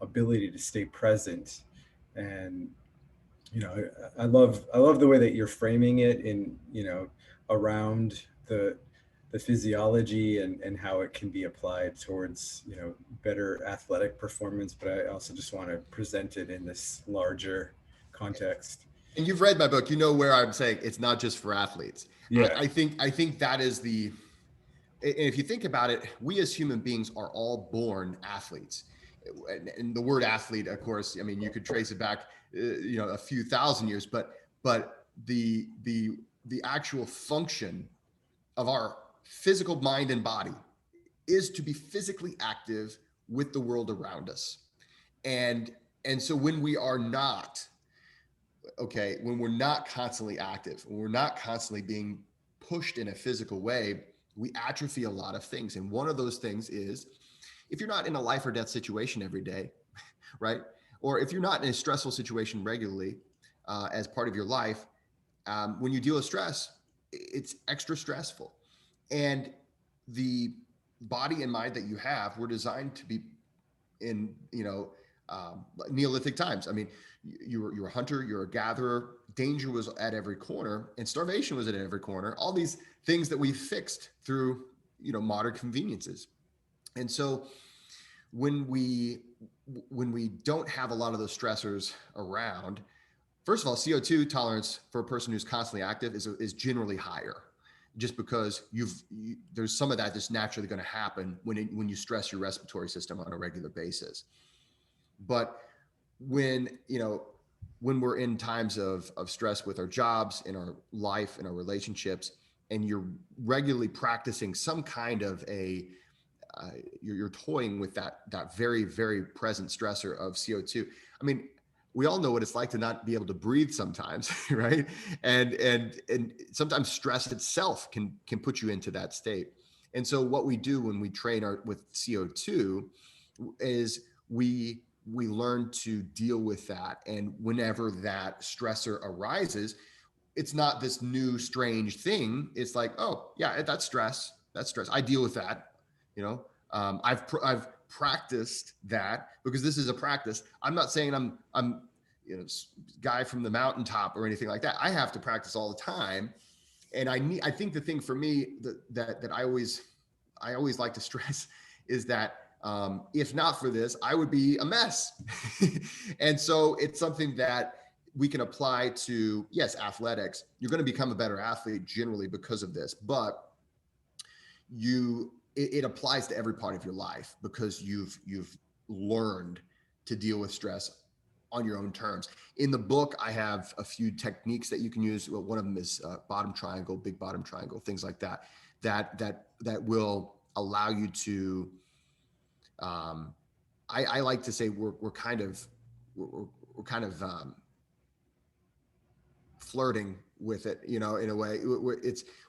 ability to stay present. And I love the way that you're framing it in, around the physiology and how it can be applied towards, better athletic performance. But I also just want to present it in this larger context. And you've read my book, where I'm saying it's not just for athletes. Yeah. I think that is and if you think about it, we as human beings are all born athletes. And the word athlete, of course, I mean, you could trace it back, a few thousand years, but the actual function of our physical mind and body is to be physically active with the world around us. And so when we are not, when we're not constantly active, when we're not constantly being pushed in a physical way, we atrophy a lot of things. And one of those things is, if you're not in a life or death situation every day, right? Or if you're not in a stressful situation regularly as part of your life, when you deal with stress, it's extra stressful. And the body and mind that you have were designed to be in, Neolithic times. I mean, you're a hunter, you're a gatherer, danger was at every corner, and starvation was at every corner. All these things that we fixed through, modern conveniences. And so when we don't have a lot of those stressors around, first of all, CO2 tolerance for a person who's constantly active is generally higher, just because there's some of that that's naturally going to happen when you stress your respiratory system on a regular basis. But when we're in times of stress with our jobs, in our life, in our relationships, and you're regularly practicing some kind of you're toying with that very, very present stressor of CO2. I mean, we all know what it's like to not be able to breathe sometimes, right? And sometimes stress itself can put you into that state. And so what we do when we train with CO2 is we learn to deal with that. And whenever that stressor arises, it's not this new strange thing. It's like, oh yeah, that's stress. I deal with that. I've practiced that, because this is a practice. I'm not saying I'm guy from the mountaintop or anything like that. I have to practice all the time. And I think the thing for me that I always like to stress is that if not for this, I would be a mess. And so it's something that we can apply to, yes, athletics. You're going to become a better athlete generally because of this, but it applies to every part of your life, because you've learned to deal with stress on your own terms. In the book, I have a few techniques that you can use. Well, one of them is bottom triangle, big bottom triangle, things like that will allow you to, I like to say we're kind of flirting with it, in a way.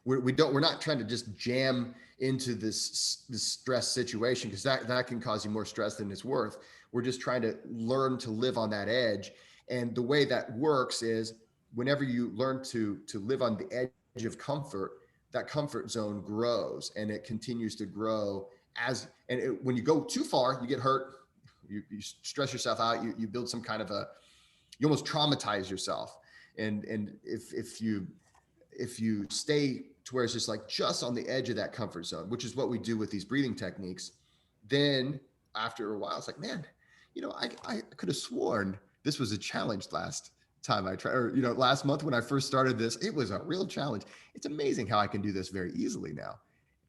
We're not trying to just jam into this stress situation, because that can cause you more stress than it's worth. We're just trying to learn to live on that edge. And the way that works is, whenever you learn to live on the edge of comfort, that comfort zone grows, and it continues to grow when you go too far, you get hurt, you stress yourself out, you build some kind of you almost traumatize yourself. And if you stay to where it's just on the edge of that comfort zone, which is what we do with these breathing techniques, then after a while, it's like, man, I could have sworn this was a challenge last time I tried, or, last month when I first started this, it was a real challenge. It's amazing how I can do this very easily now.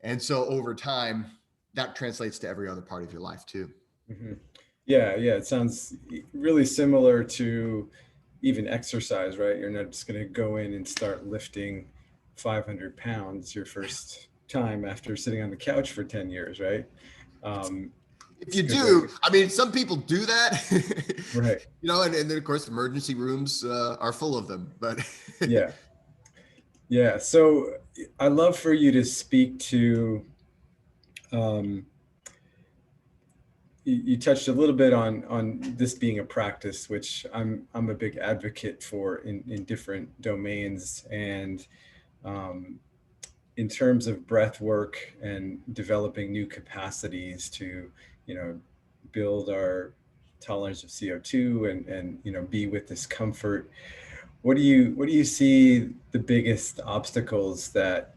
And so over time, that translates to every other part of your life too. Mm-hmm. Yeah. It sounds really similar to even exercise, right? You're not just going to go in and start lifting 500 pounds your first time after sitting on the couch for 10 years, right? If you do, I mean, some people do that, right? And then of course emergency rooms are full of them. But yeah. So I'd love for you to speak to, you touched a little bit on this being a practice, which I'm a big advocate for in different domains. And in terms of breath work and developing new capacities to, build our tolerance of CO2 and be with discomfort. What do you see the biggest obstacles that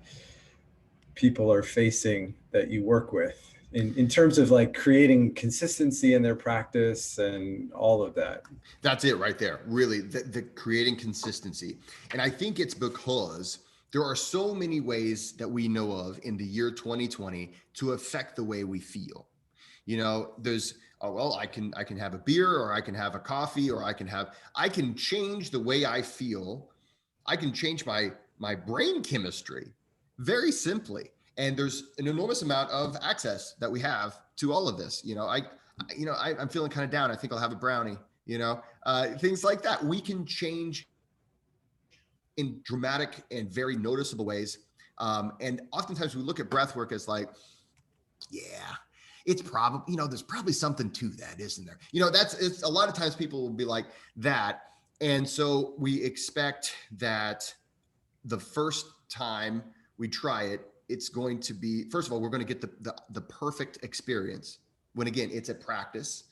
people are facing that you work with in terms of like creating consistency in their practice and all of that? That's it right there. Really, the creating consistency. And I think it's because there are so many ways that we know of in the year 2020 to affect the way we feel. There's, oh, well, I can have a beer, or I can have a coffee, or I can change the way I feel. I can change my brain chemistry very simply. And there's an enormous amount of access that we have to all of this. I'm feeling kind of down. I think I'll have a brownie, things like that. We can change in dramatic and very noticeable ways. And oftentimes we look at breath work as like, yeah, it's probably, there's probably something to that, isn't there? It's a lot of times people will be like that. And so we expect that the first time we try it, it's going to be, first of all, we're going to get the perfect experience when, again, it's a practice.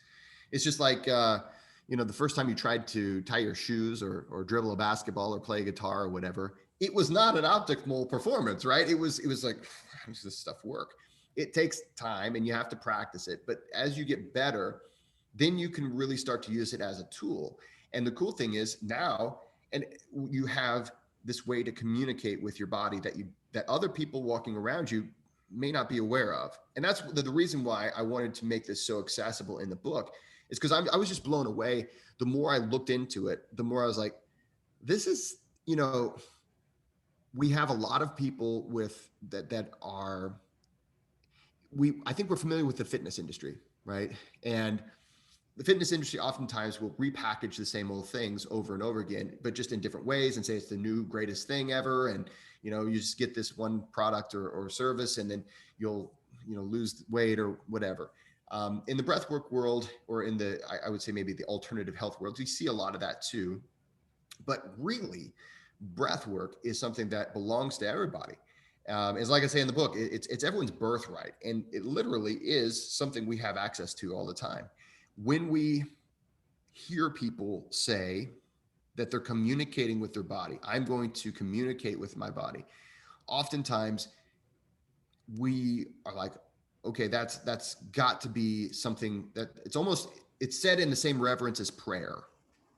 It's just like, the first time you tried to tie your shoes or dribble a basketball or play a guitar or whatever, it was not an optimal performance, right? It was like, how does this stuff work? It takes time and you have to practice it. But as you get better, then you can really start to use it as a tool. And the cool thing is now, and you have this way to communicate with your body that other people walking around you may not be aware of. And that's the reason why I wanted to make this so accessible in the book, is because I was just blown away. The more I looked into it, the more I was like, this is, we have a lot of people with that are, I think we're familiar with the fitness industry, right? And the fitness industry oftentimes will repackage the same old things over and over again, but just in different ways, and say it's the new greatest thing ever. And, you just get this one product or service, and then you'll, lose weight or whatever. In the breathwork world, or in I would say maybe the alternative health world, we see a lot of that too. But really, breathwork is something that belongs to everybody. It's like I say in the book, it's everyone's birthright. And it literally is something we have access to all the time. When we hear people say that they're communicating with their body, I'm going to communicate with my body, oftentimes we are like, okay, that's got to be something that it's said in the same reverence as prayer,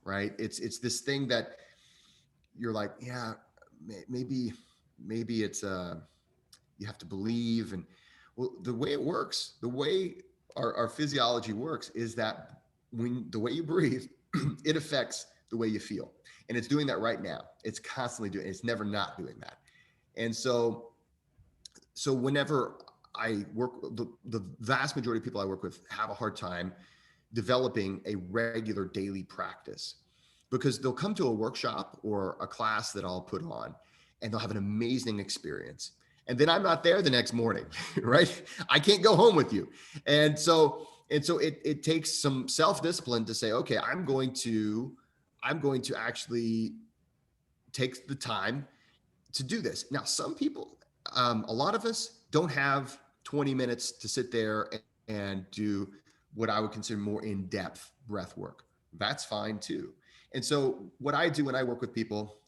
right? It's this thing that you're like, yeah, maybe it's you have to believe. And well, the way it works, the way our physiology works is that the way you breathe, it affects the way you feel. And it's doing that right now. It's constantly doing it. It's never not doing that. And so whenever I work, the vast majority of people I work with have a hard time developing a regular daily practice, because they'll come to a workshop or a class that I'll put on, and they'll have an amazing experience. And then I'm not there the next morning, right? I can't go home with you. And so it takes some self-discipline to say, okay, I'm going to actually take the time to do this. Now, some people, a lot of us don't have 20 minutes to sit there and do what I would consider more in-depth breath work. That's fine too. And so what I do when I work with people,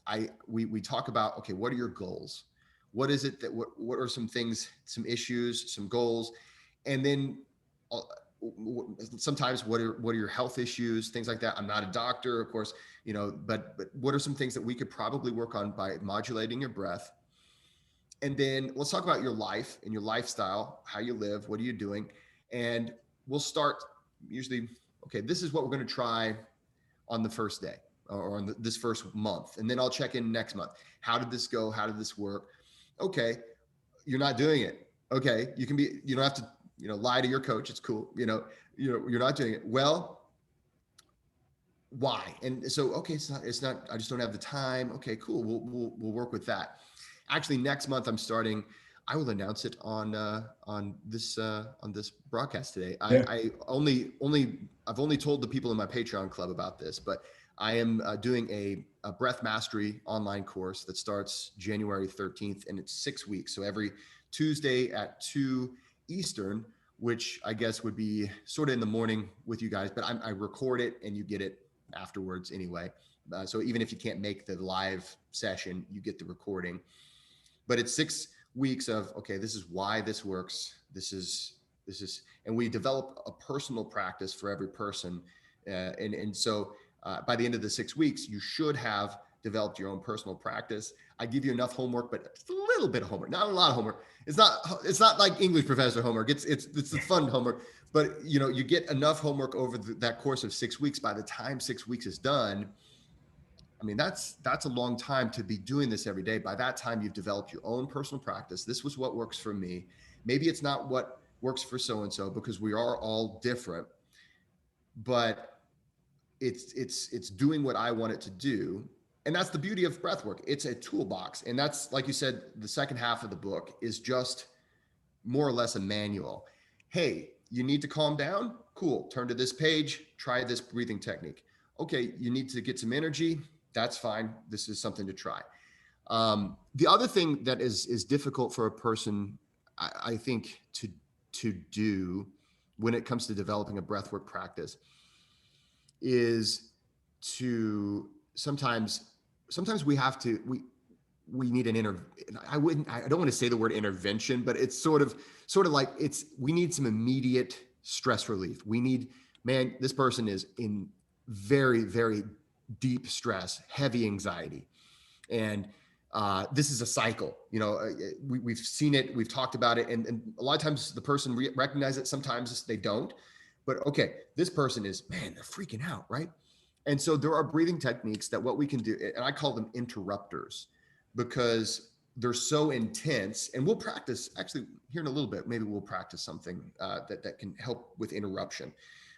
we talk about, okay, what are your goals? What is it what are some things, some issues, some goals? And then sometimes what are your health issues, things like that. I'm not a doctor, of course, but what are some things that we could probably work on by modulating your breath? And then let's talk about your life and your lifestyle, how you live, what are you doing? And we'll start usually, okay, this is what we're going to try on the first day or on this first month. And then I'll check in next month. How did this go? How did this work? Okay, you're not doing it. Okay, you don't have to, lie to your coach. It's cool. You're not doing it. Well, why? And so, okay, it's not, I just don't have the time. Okay, cool. We'll work with that. Actually, next month I will announce it on this broadcast today. Yeah. I've only told the people in my Patreon club about this, but I am doing a breath mastery online course that starts January 13th, and it's 6 weeks. So every Tuesday at 2 Eastern, which I guess would be sort of in the morning with you guys, but I record it and you get it afterwards anyway. So even if you can't make the live session, you get the recording. But it's 6 weeks of, okay, this is why this works. This is, and we develop a personal practice for every person. And so by the end of the 6 weeks, you should have developed your own personal practice. I give you enough homework, but just a little bit of homework, not a lot of homework. It's not like English professor homework. It's the fun homework, but you get enough homework over that course of 6 weeks. By the time 6 weeks is done, I mean, that's a long time to be doing this every day. By that time, you've developed your own personal practice. This was what works for me. Maybe it's not what works for so-and-so, because we are all different, but it's doing what I want it to do. And that's the beauty of breathwork. It's a toolbox. And that's, like you said, the second half of the book is just more or less a manual. Hey, you need to calm down? Cool. Turn to this page, try this breathing technique. Okay, you need to get some energy. That's fine. This is something to try. The other thing that is difficult for a person, I think, to do when it comes to developing a breathwork practice is to sometimes we have to, we need an I don't want to say the word intervention, but it's sort of like we need some immediate stress relief. We need, man, this person is in very, very deep stress, heavy anxiety. And this is a cycle. We've seen it, we've talked about it. And a lot of times the person recognizes it, sometimes they don't. But okay, this person is, man, they're freaking out, right? And so there are breathing techniques that what we can do, and I call them interrupters, because they're so intense. And we'll practice, actually, here in a little bit, maybe we'll practice something that can help with interruption.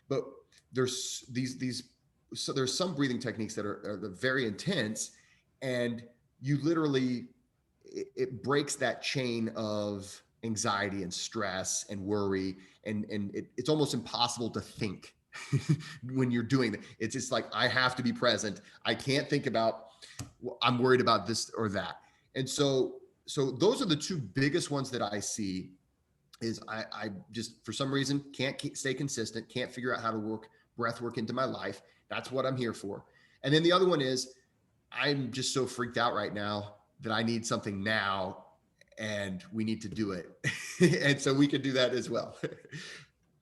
But there's so there's some breathing techniques that are very intense, and you literally, it breaks that chain of anxiety and stress and worry, and it's almost impossible to think when you're doing that. It's just like, I have to be present. I can't think about, well, I'm worried about this or that. And so those are the two biggest ones that I see. Is I just, for some reason, can't stay consistent, can't figure out how to work breath work into my life. That's what I'm here for. And then the other one is, I'm just so freaked out right now that I need something now, and we need to do it. And so we could do that as well.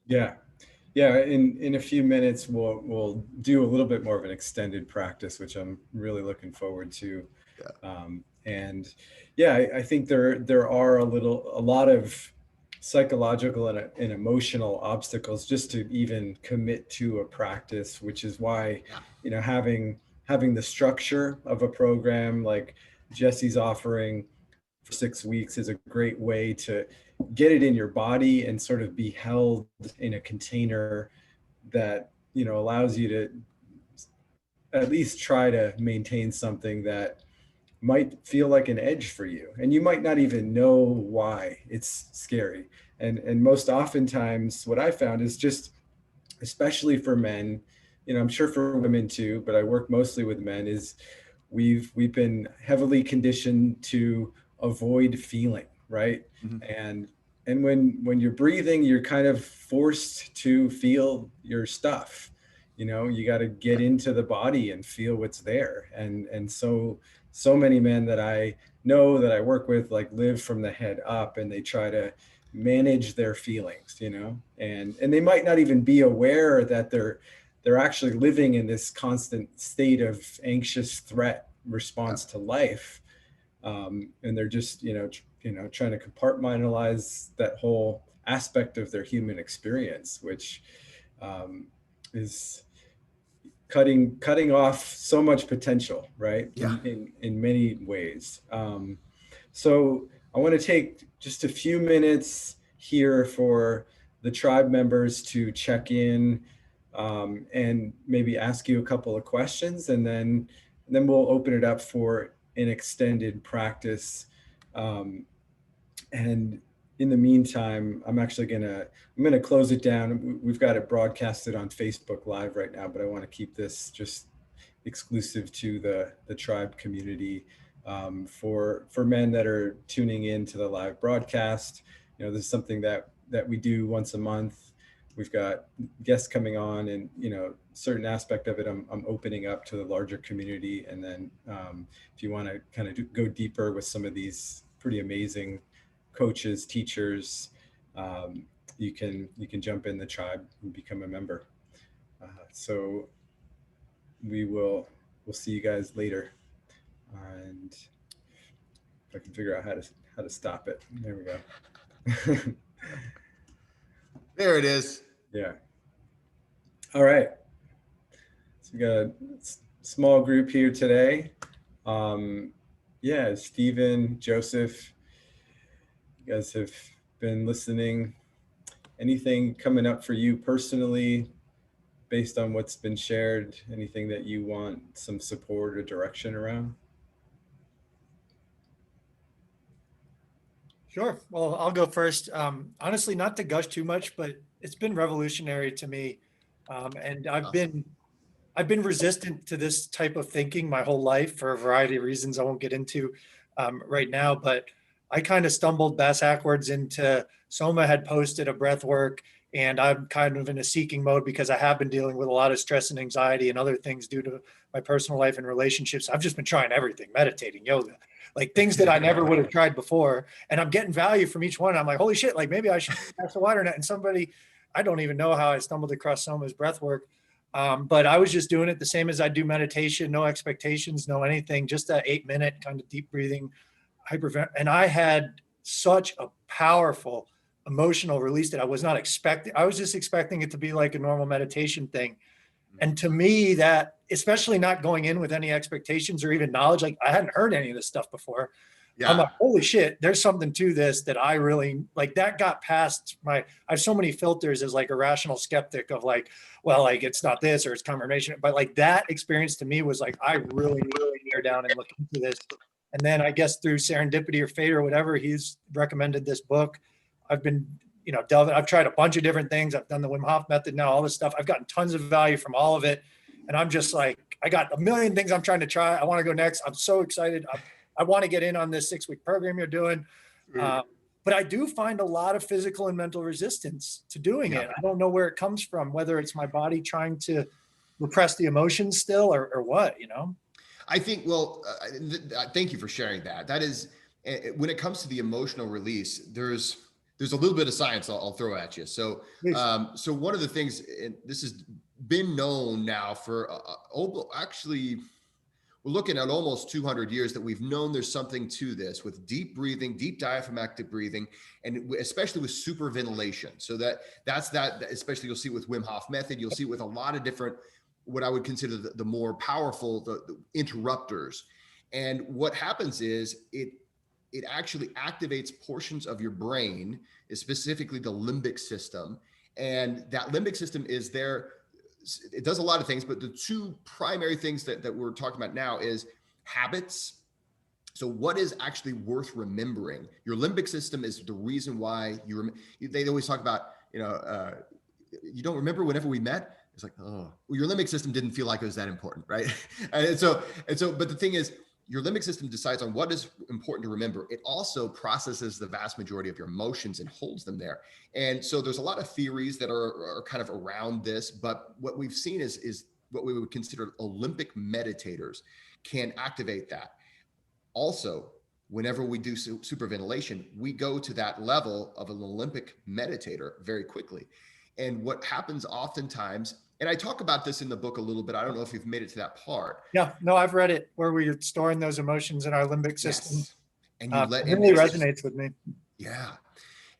Yeah. In a few minutes, we'll do a little bit more of an extended practice, which I'm really looking forward to. Yeah. I think there are a lot of psychological and emotional obstacles just to even commit to a practice, which is why, having the structure of a program like Jesse's offering for 6 weeks is a great way to get it in your body and sort of be held in a container that, allows you to at least try to maintain something that might feel like an edge for you. And you might not even know why it's scary. And most oftentimes what I found is just, especially for men, I'm sure for women too, but I work mostly with men, is we've been heavily conditioned to avoid feeling, right? Mm-hmm. And when you're breathing, you're kind of forced to feel your stuff. You got to get into the body and feel what's there. And so many men that I know, that I work with, like, live from the head up, and they try to manage their feelings, and they might not even be aware that they're actually living in this constant state of anxious threat response to life. And they're just, trying to compartmentalize that whole aspect of their human experience, which is cutting off so much potential, right? Yeah. In many ways. So I want to take just a few minutes here for the tribe members to check in, and maybe ask you a couple of questions, and then we'll open it up for an extended practice. And in the meantime, I'm gonna close it down. We've got it broadcasted on Facebook Live right now, but I want to keep this just exclusive to the tribe community. For men that are tuning in to the live broadcast, this is something that we do once a month. We've got guests coming on, and certain aspect of it I'm opening up to the larger community. And then if you want to kind of go deeper with some of these pretty amazing coaches, teachers, you can jump in the tribe and become a member. So we'll see you guys later. And if I can figure out how to stop it. There we go. There it is. Yeah. All right. So we got a small group here today. Yeah, Stephen, Joseph, you guys have been listening. Anything coming up for you personally based on what's been shared? Anything that you want some support or direction around? Sure. Well, I'll go first. Honestly, not to gush too much, but it's been revolutionary to me. And I've been resistant to this type of thinking my whole life for a variety of reasons I won't get into right now. But I kind of stumbled backwards into Soma had posted a breathwork, and I'm kind of in a seeking mode because I have been dealing with a lot of stress and anxiety and other things due to my personal life and relationships. I've just been trying everything, meditating, yoga, like things that I never would have tried before. And I'm getting value from each one. I'm like, holy shit, like maybe I should cast a wider net. And somebody, I don't even know how I stumbled across Soma's breathwork. But I was just doing it the same as I do meditation, no expectations, no anything, just that 8-minute kind of deep breathing, and I had such a powerful emotional release that I was not expecting. I was just expecting it to be like a normal meditation thing. And to me, that, especially not going in with any expectations or even knowledge, like I hadn't heard any of this stuff before. Yeah. I'm like, holy shit, there's something to this that I really like. That got past I have so many filters as like a rational skeptic of like, well, like it's not this or it's confirmation. But like that experience to me was like, I really near down and look into this. And then I guess through serendipity or fate or whatever, he's recommended this book. I've been, delving. I've tried a bunch of different things. I've done the Wim Hof Method now, all this stuff. I've gotten tons of value from all of it. And I'm just like, I got a million things I'm trying to try. I want to go next. I'm so excited. I want to get in on this 6-week program you're doing. But I do find a lot of physical and mental resistance to doing it. I don't know where it comes from, whether it's my body trying to repress the emotions still or what, I think, thank you for sharing that. That is, when it comes to the emotional release, there's a little bit of science I'll throw at you. So, so one of the things, and this has been known now for actually, we're looking at almost 200 years that we've known there's something to this with deep breathing, deep diaphragmatic breathing, and especially with superventilation. So that's especially you'll see with Wim Hof Method, you'll see with a lot of different, what I would consider the more powerful, the interrupters. And what happens is it actually activates portions of your brain, specifically the limbic system. And that limbic system is there. It does a lot of things, but the two primary things that we're talking about now is habits. So what is actually worth remembering? Your limbic system is the reason why they always talk about, you don't remember whenever we met? It's like, oh, well, your limbic system didn't feel like it was that important, right? And so, but the thing is, your limbic system decides on what is important to remember. It also processes the vast majority of your emotions and holds them there. And so there's a lot of theories that are kind of around this, but what we've seen is what we would consider Olympic meditators can activate that. Also, whenever we do superventilation, we go to that level of an Olympic meditator very quickly. And what happens oftentimes, and I talk about this in the book a little bit. I don't know if you've made it to that part. Yeah, no, I've read it where we're storing those emotions in our limbic system. Yes. And it really resonates with me. Yeah.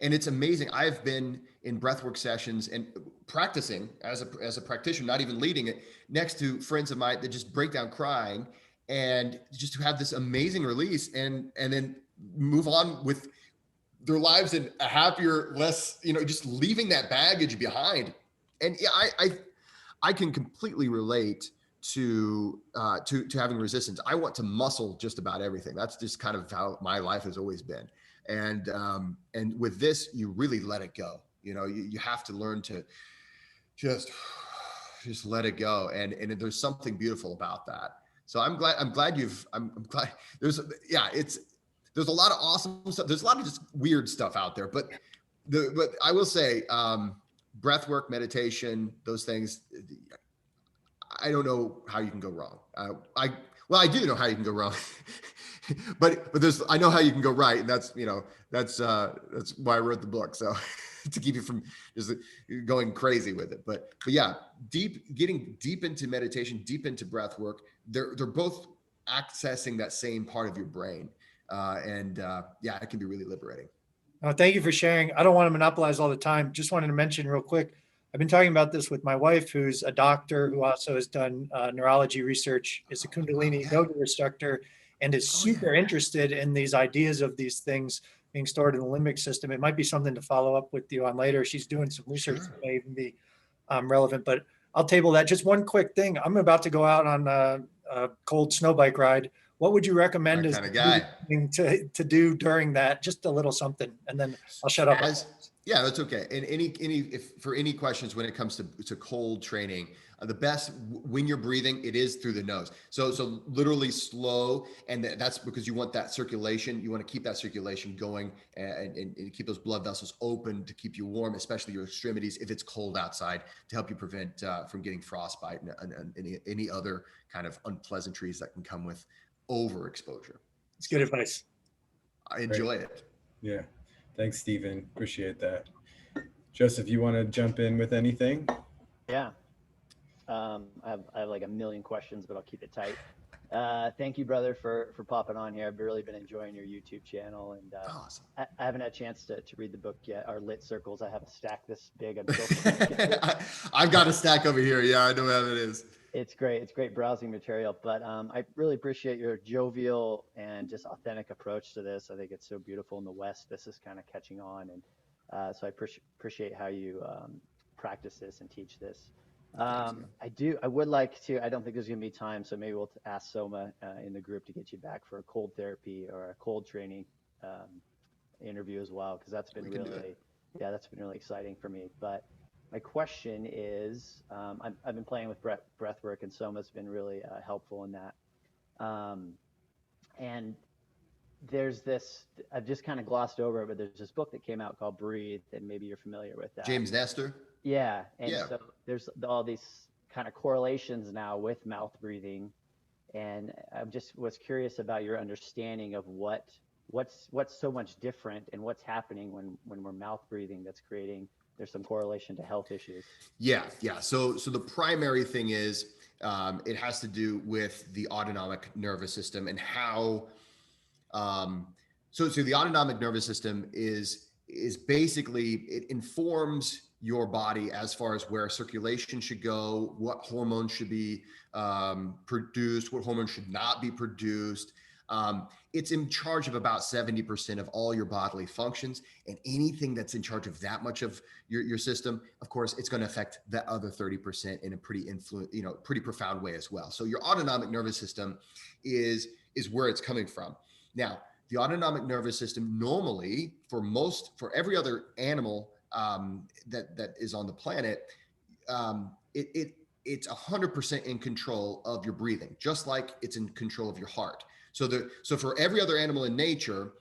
And it's amazing. I've been in breathwork sessions and practicing as a practitioner, not even leading it, next to friends of mine that just break down crying and just to have this amazing release and then move on with their lives in a happier, less, just leaving that baggage behind. And yeah, I can completely relate to having resistance. I want to muscle just about everything. That's just kind of how my life has always been. And with this, you really let it go. You have to learn to just let it go. And there's something beautiful about that. So I'm glad I'm glad there's a lot of awesome stuff. There's a lot of just weird stuff out there, but I will say, breath work, meditation, those things, I don't know how you can go wrong. I do know how you can go wrong, but I know how you can go right. And that's why I wrote the book. So to keep you from just going crazy with it. But yeah, getting deep into meditation, deep into breath work, they're both accessing that same part of your brain. Yeah, it can be really liberating. Thank you for sharing. I don't want to monopolize all the time. Just wanted to mention real quick. I've been talking about this with my wife, who's a doctor who also has done neurology research, is a Kundalini yoga instructor, and is super interested in these ideas of these things being stored in the limbic system. It might be something to follow up with you on later. She's doing some research that may even be relevant, but I'll table that. Just one quick thing. I'm about to go out on a cold snow bike ride. What would you recommend as thing to do during that? Just a little something, and then I'll shut up. Yeah, that's okay. And for any questions when it comes to cold training, the best when you're breathing, it is through the nose. So literally slow, and that's because you want that circulation. You want to keep that circulation going and keep those blood vessels open to keep you warm, especially your extremities if it's cold outside, to help you prevent from getting frostbite and any other kind of unpleasantries that can come with overexposure. It's good advice. I enjoy it. Yeah. Thanks, Stephen. Appreciate that. Joseph, you want to jump in with anything? Yeah. I have like a million questions, but I'll keep it tight. Thank you, brother, for popping on here. I've really been enjoying your YouTube channel, and awesome. I haven't had a chance to read the book yet. Our lit circles. I have a stack this big. I've got a stack over here. Yeah, I know how it is. It's great. It's great browsing material, but I really appreciate your jovial and just authentic approach to this. I think it's so beautiful in the West. This is kind of catching on, and so I appreciate how you practice this and teach this. I would like to. I don't think there's gonna be time, so maybe we'll ask Soma in the group to get you back for a cold therapy or a cold training interview as well, because that's been that's been really exciting for me. But my question is, I've been playing with breathwork, and Soma's been really helpful in that. And there's this, I've just kind of glossed over it, but there's this book that came out called Breathe, and maybe you're familiar with that. James Nestor? Yeah. And so there's all these kind of correlations now with mouth breathing. And I just was curious about your understanding of what's so much different and what's happening when we're mouth breathing that's creating, there's some correlation to health issues. Yeah. So the primary thing is it has to do with the autonomic nervous system and how. So the autonomic nervous system is basically, it informs your body as far as where circulation should go, what hormones should be produced, what hormones should not be produced. It's in charge of about 70% of all your bodily functions, and anything that's in charge of that much of your system, of course, it's going to affect that other 30% in a pretty profound way as well. So your autonomic nervous system is where it's coming from. Now, the autonomic nervous system normally, for every other animal that is on the planet, it's 100% in control of your breathing, just like it's in control of your heart. So for every other animal in nature,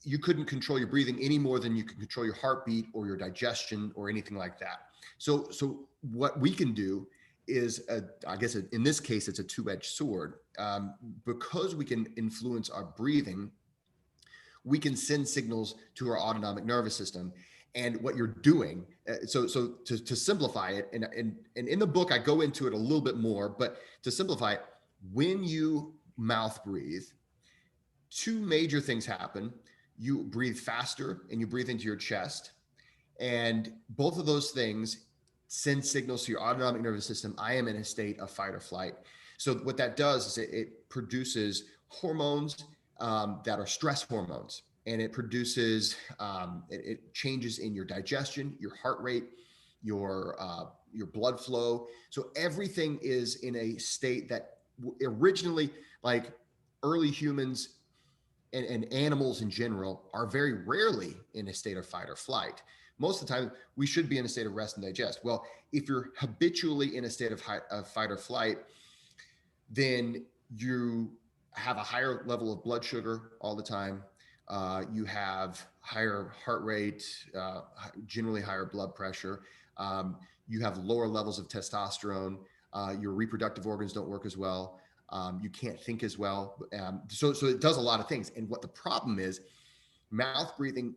you couldn't control your breathing any more than you can control your heartbeat or your digestion or anything like that. So what we can do is, I guess in this case, it's a two-edged sword. Because we can influence our breathing, we can send signals to our autonomic nervous system. And what you're doing, so to simplify it, and in the book, I go into it a little bit more, but to simplify it, when you mouth breathe, two major things happen. You breathe faster and you breathe into your chest. And both of those things send signals to your autonomic nervous system. I am in a state of fight or flight. So what that does is it produces hormones that are stress hormones. And it produces, it changes in your digestion, your heart rate, your blood flow. So everything is in a state that originally, like early humans, and animals in general are very rarely in a state of fight or flight. Most of the time, we should be in a state of rest and digest. Well, if you're habitually in a state of fight or flight, then you have a higher level of blood sugar all the time. You have higher heart rate, generally higher blood pressure. You have lower levels of testosterone. Your reproductive organs don't work as well. You can't think as well. So it does a lot of things. And what the problem is, mouth breathing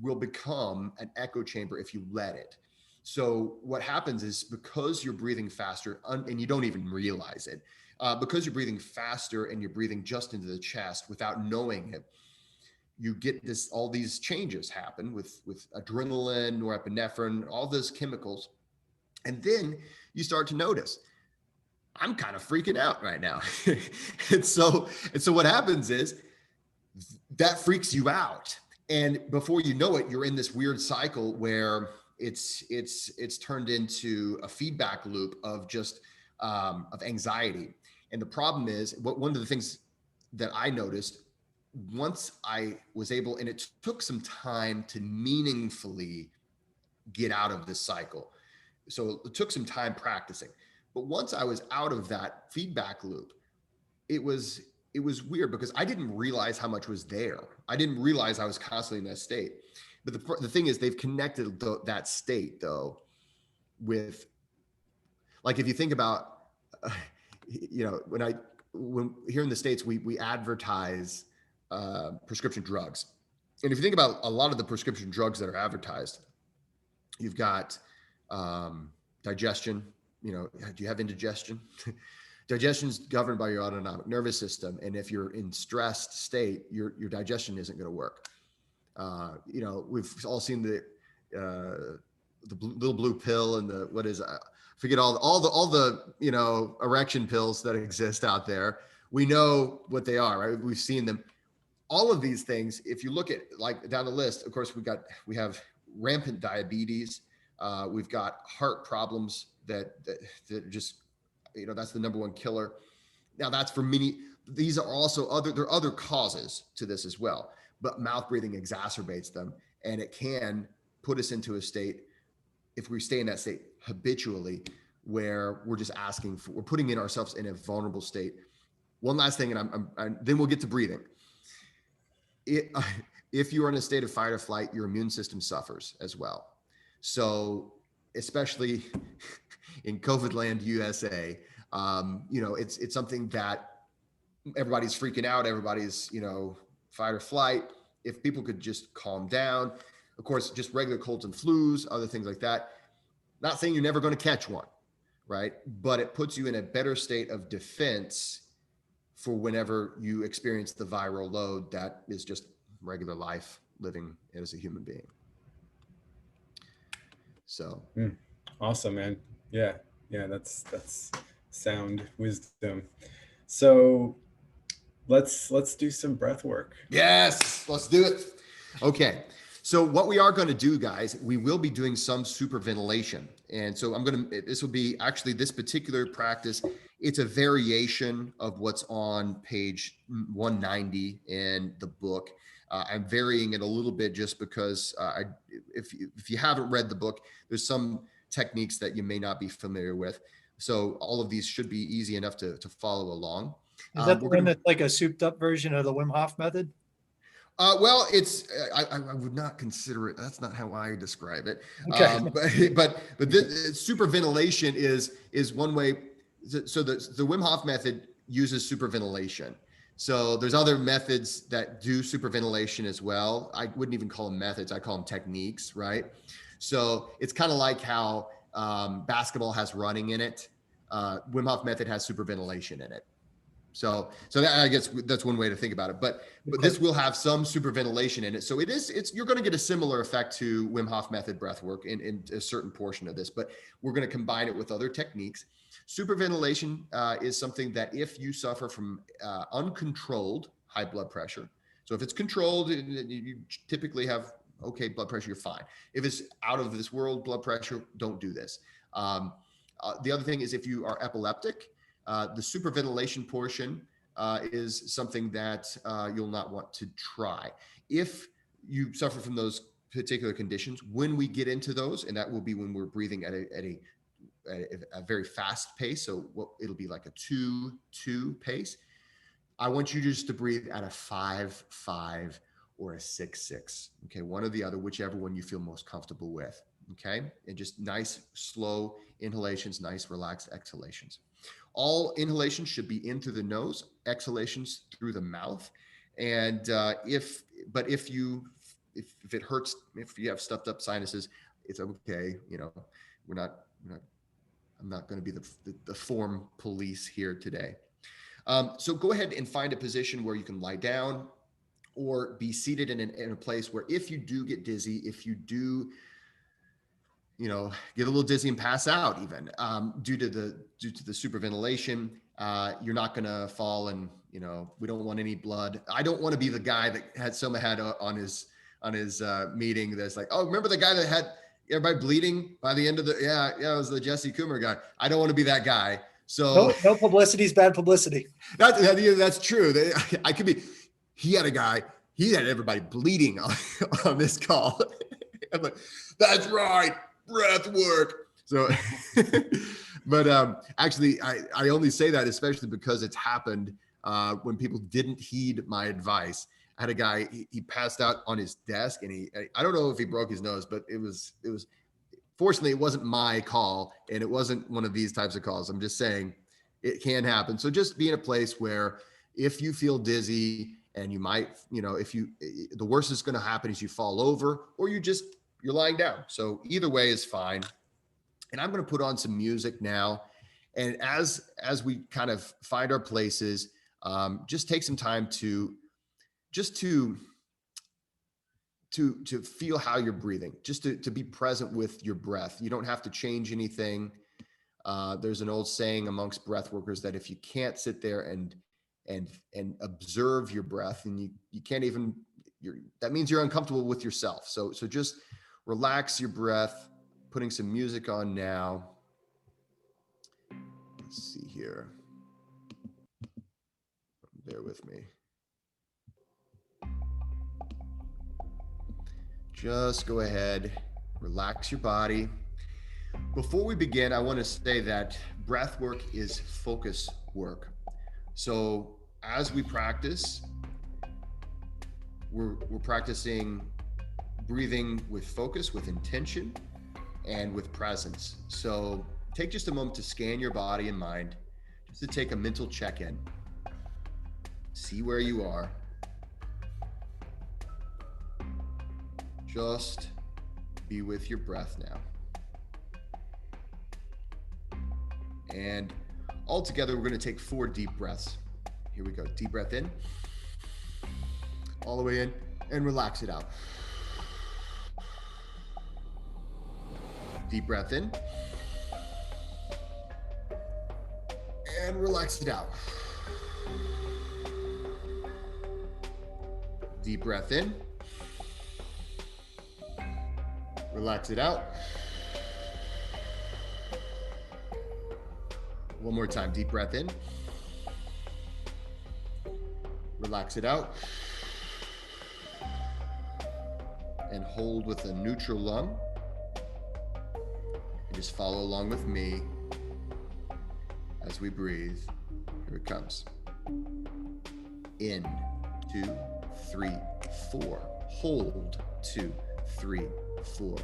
will become an echo chamber if you let it. So what happens is, because you're breathing faster and you don't even realize it, because you're breathing faster and you're breathing just into the chest without knowing it, you get all these changes happen with adrenaline, norepinephrine, all those chemicals. And then you start to notice, I'm kind of freaking out right now. and so what happens is that freaks you out. And before you know it, you're in this weird cycle where it's turned into a feedback loop of just of anxiety. And the problem is, one of the things that I noticed once I was able, and it took some time to meaningfully get out of this cycle. So it took some time practicing. But once I was out of that feedback loop, it was weird, because I didn't realize how much was there. I didn't realize I was constantly in that state. But the thing is, they've connected that state, though, with, like, if you think about, when here in the States, we advertise prescription drugs. And if you think about a lot of the prescription drugs that are advertised, you've got digestion. Do you have indigestion? Digestion is governed by your autonomic nervous system. And if you're in stressed state, your digestion isn't going to work. We've all seen the little blue pill and forget all the erection pills that exist out there. We know what they are, right? We've seen them. All of these things, if you look at, like, down the list, of course, we have rampant diabetes. We've got heart problems that just, that's the number one killer. Now, that's for many. These are also there are other causes to this as well, but mouth breathing exacerbates them, and it can put us into a state, if we stay in that state habitually, where we're just we're putting ourselves in a vulnerable state. One last thing, and then we'll get to breathing. If you're in a state of fight or flight, your immune system suffers as well. So, especially in COVID land, USA, it's something that everybody's freaking out. Everybody's, fight or flight. If people could just calm down, of course, just regular colds and flus, other things like that. Not saying you're never going to catch one, right? But it puts you in a better state of defense for whenever you experience the viral load that is just regular life living as a human being. So awesome, man. Yeah, that's sound wisdom. So let's do some breath work. Yes, let's do it. Okay. So what we are going to do, guys, we will be doing some superventilation. And so this will be actually this particular practice. It's a variation of what's on page 190 in the book. I'm varying it a little bit just because if you haven't read the book, there's some techniques that you may not be familiar with. So all of these should be easy enough to follow along. Is that the one that's like a souped up version of the Wim Hof method? Well, I would not consider it. That's not how I describe it. Okay. But this superventilation is one way. So the Wim Hof method uses superventilation. So there's other methods that do superventilation as well. I wouldn't even call them methods. I call them techniques, right? So it's kind of like how basketball has running in it. Wim Hof method has superventilation in it. So that, I guess that's one way to think about it. But this will have some superventilation in it. So you're going to get a similar effect to Wim Hof method breath work in a certain portion of this, but we're going to combine it with other techniques. Superventilation is something that if you suffer from uncontrolled high blood pressure, so if it's controlled, you typically have okay blood pressure, you're fine. If it's out of this world blood pressure, don't do this. The other thing is if you are epileptic, the superventilation portion is something that you'll not want to try. If you suffer from those particular conditions, when we get into those, and that will be when we're breathing at a very fast pace. So it'll be like a 2-2 pace. I want you just to breathe at a 5-5 or a 6-6. Okay, one or the other, whichever one you feel most comfortable with. Okay, and just nice, slow inhalations, nice, relaxed exhalations. All inhalations should be in through the nose, exhalations through the mouth. And if it hurts, if you have stuffed up sinuses, it's okay. You know, I'm not going to be the form police here today. So go ahead and find a position where you can lie down or be seated in a place where if you do get dizzy, if you do, get a little dizzy and pass out even due to the superventilation, you're not going to fall, and we don't want any blood. I don't want to be the guy that had on his meeting that's like, oh, remember the guy that had everybody bleeding by the end of it was the Jesse Coomer guy. I don't want to be that guy. So no publicity is bad publicity. That's true. He had everybody bleeding on this call. I'm like, that's right. Breathwork. So, but actually, I only say that especially because it's happened when people didn't heed my advice. I had a guy, he passed out on his desk, and I don't know if he broke his nose, but it was fortunately, it wasn't my call, and it wasn't one of these types of calls. I'm just saying it can happen. So just be in a place where if you feel dizzy and you might, the worst that's going to happen is you fall over, or you're lying down. So either way is fine. And I'm going to put on some music now. And as we kind of find our places, just take some time to feel how you're breathing, just to be present with your breath. You don't have to change anything. There's an old saying amongst breath workers that if you can't sit there and observe your breath, and you can't even, that means you're uncomfortable with yourself. So just relax your breath, putting some music on now. Let's see here. Bear with me. Just go ahead, relax your body. Before we begin, I want to say that breath work is focus work. So as we practice, we're practicing breathing with focus, with intention, and with presence. So take just a moment to scan your body and mind, just to take a mental check-in. See where you are. Just be with your breath now. And all together, we're going to take 4 deep breaths. Here we go. Deep breath in, all the way in, and relax it out. Deep breath in, and relax it out. Deep breath in, relax it out. One more time. Deep breath in, relax it out, and hold with a neutral lung. And just follow along with me as we breathe. Here it comes. In, 2, 3, 4. Hold, 2, 3, 4.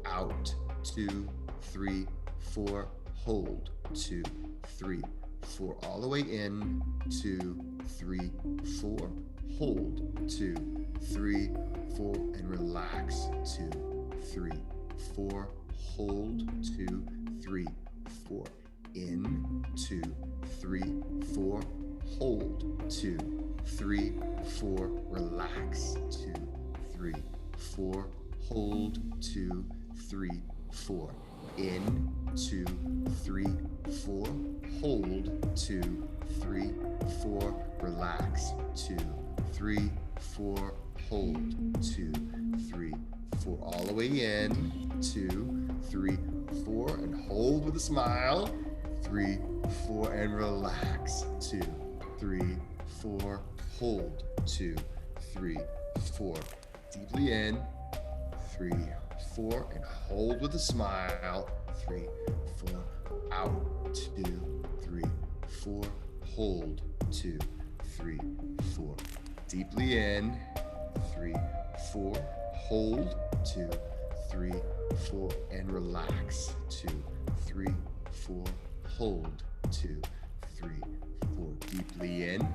Out, 2, 3, 4. Hold, 2, 3, 4. All the way in, 2, 3, 4. Hold, 2, 3, 4. And relax, 2, 3, 4. Hold, 2, 3, 4. In, 2, 3, 4. Hold, 2, 3, 4. Relax, 2, 3, 4. Hold, 2, 3, 4. In, 2, 3, 4. Hold, 2, 3, 4. Relax, 2, 3, 4. Hold, 2, 3, 4. All the way in, 2, 3, 4. And hold with a smile. 3, 4. And relax, 2, 3, 4, hold, 2, 3, 4, deeply in, 3, 4, and hold with a smile, 3, 4, out, 2, 3, 4, hold, 2, 3, 4, deeply in, 3, 4, hold, 2, 3, 4, and relax, 2, 3, 4, hold, 2, 3, 4, deeply in,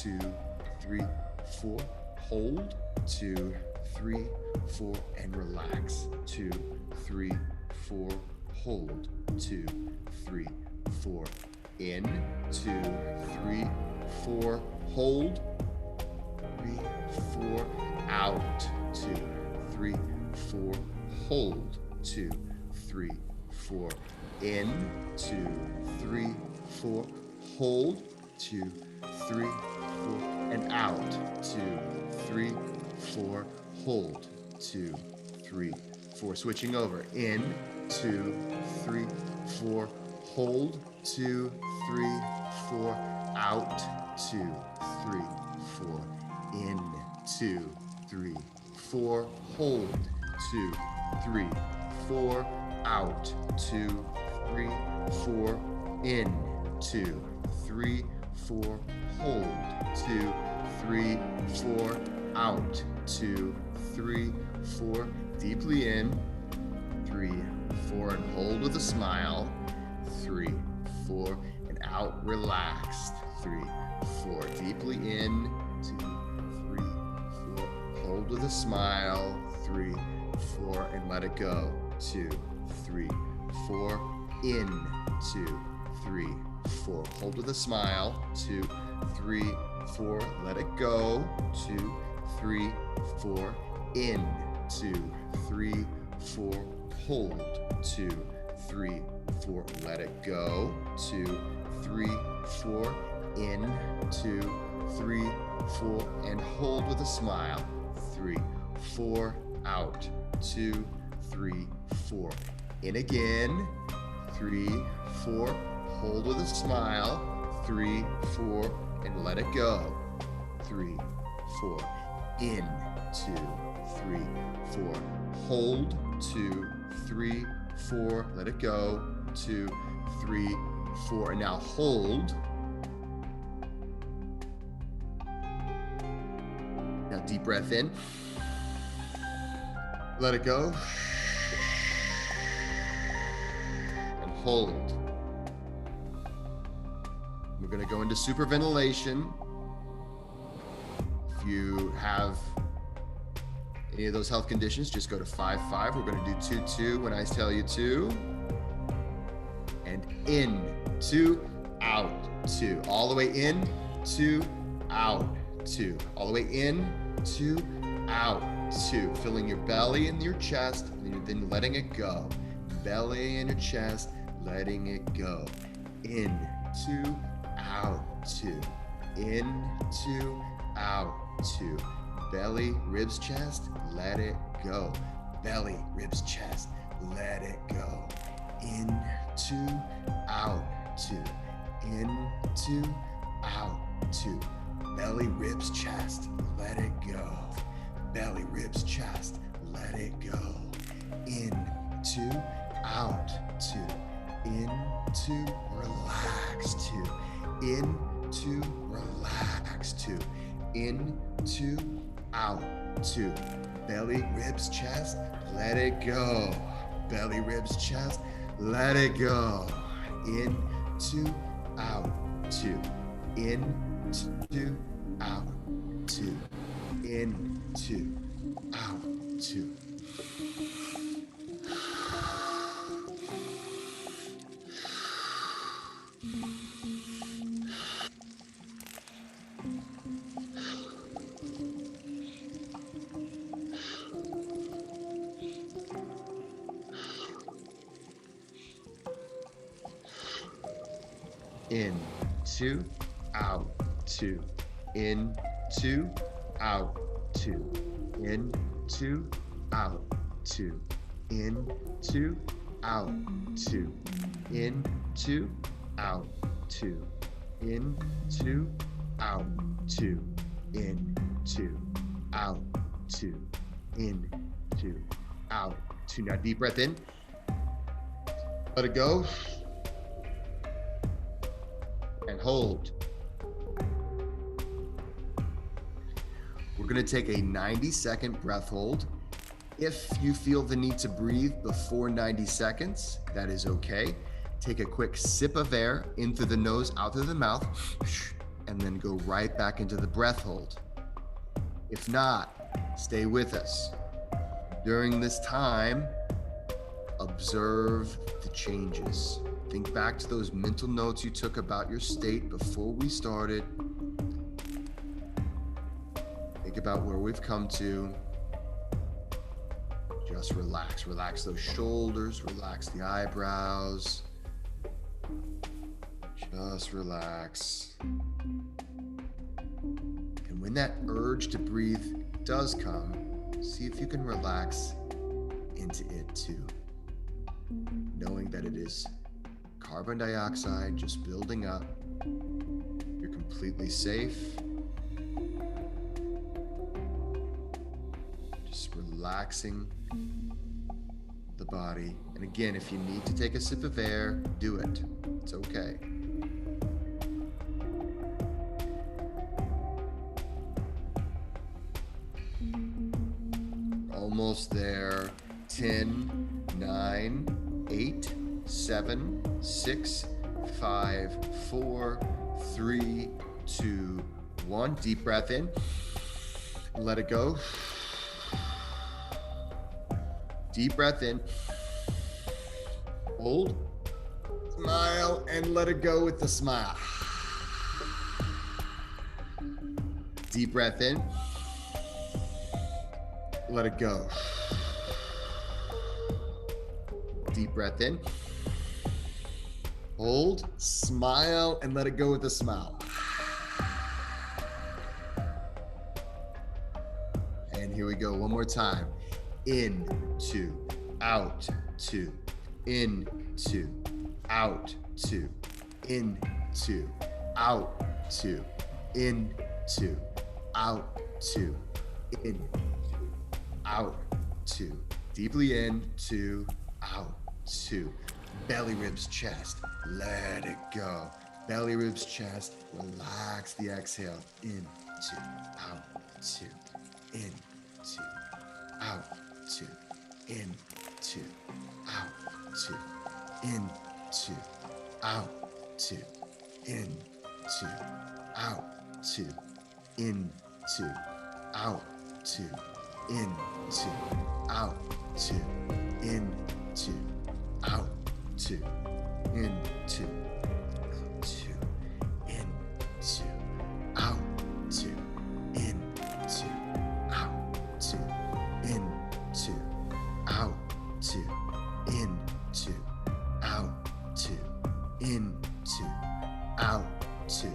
2, 3, 4, hold, 2, 3, 4, and relax, 2, 3, 4, hold, 2, 3, 4, in, 2, 3, 4, hold, 3, 4, out, 2, 3, 4, hold, 2, 3, 4, in, 2, 3, 4, hold, 2, 3, 4, and out, 2, 3, 4, hold, 2, 3, 4, switching over, in, 2, 3, 4, hold, 2, 3, 4, out, 2, 3, 4, in, 2, 3, 4, hold, 2, 3, 4, out, 2, 3, 4, in, 2, 3, 4, hold, 2, 3, 4, out, 2, 3, 4, deeply in, 3, 4, and hold with a smile, 3, 4, and out, relaxed, 3, 4, deeply in, 2, 3, 4, hold with a smile, 3, 4, and let it go, 2, 3, 4, in, 2, 3, 4, hold with a smile, 2, 3, 4, let it go, 2, 3, 4, in, 2, 3, 4, hold, 2, 3, 4, let it go, 2, 3, 4, in, 2, 3, 4, and hold with a smile, 3, 4, out, 2, 3, 4, in again, 3, 4, hold with a smile, 3, 4, and let it go, 3, 4, in, 2, 3, 4, hold, 2, 3, 4, let it go, 2, 3, 4, and now hold. Now deep breath in, let it go, and hold. We're going to go into superventilation. If you have any of those health conditions, just go to 5-5. We're going to do 2-2 when I tell you to. And in, 2, out, 2. All the way in, 2, out, 2. All the way in, 2, out, 2. Filling your belly and your chest, and then letting it go. Belly and your chest, letting it go. In, 2, out, 2. In, 2, out, 2. Belly, ribs, chest, let it go. Belly, ribs, chest, let it go. In, 2, out, 2. In, 2, out, 2. Belly, ribs, chest, let it go. Belly, ribs, chest, let it go. In, 2, out, 2. In, 2, relax, 2. In, 2, relax, 2. In, 2, out, 2. Belly, ribs, chest, let it go. Belly, ribs, chest, let it go. In, 2, out, 2. In, 2, out, 2. In, 2, out, 2. In, 2, out, 2. In, 2, out, 2. In, 2, out, 2. In, 2, out, 2. In, 2, out, 2. In, 2, out, 2, in, 2, out, 2, in, 2, out, 2. Now deep breath in. Let it go. And hold. We're going to take a 90-second breath hold. If you feel the need to breathe before 90 seconds, that is okay. Take a quick sip of air in through the nose, out through the mouth, and then go right back into the breath hold. If not, stay with us. During this time, observe the changes. Think back to those mental notes you took about your state before we started. Think about where we've come to. Just relax. Relax those shoulders, relax the eyebrows. Just relax. And when that urge to breathe does come, see if you can relax into it too. Knowing that it is carbon dioxide just building up. You're completely safe. Just relaxing the body. And again, if you need to take a sip of air, do it. It's okay. Almost there. 10, 9, 8, 7, 6, 5, 4, 3, 2, 1. Deep breath in. Let it go. Deep breath in. Hold. Smile and let it go with the smile. Deep breath in. Let it go. Deep breath in. Hold, smile, and let it go with a smile. And here we go, one more time. In, 2, out, 2, in, 2, out, 2, in, 2, out, 2, in, 2, out, 2, in, 2, out, 2. Deeply in, 2, out, 2. Belly, ribs, chest. Let it go. Belly, ribs, chest. Relax the exhale. In, 2, out, 2, in, 2, out, 2, in, 2, out, 2, in, 2, out, 2, in, 2, out, 2, in, 2, out, 2, in, 2, out, 2, in, 2, out, 2, in, 2, 2, in, 2, out, 2, in, 2, out, 2, in, 2, out, 2, in, 2, out, 2, in, 2, out, 2,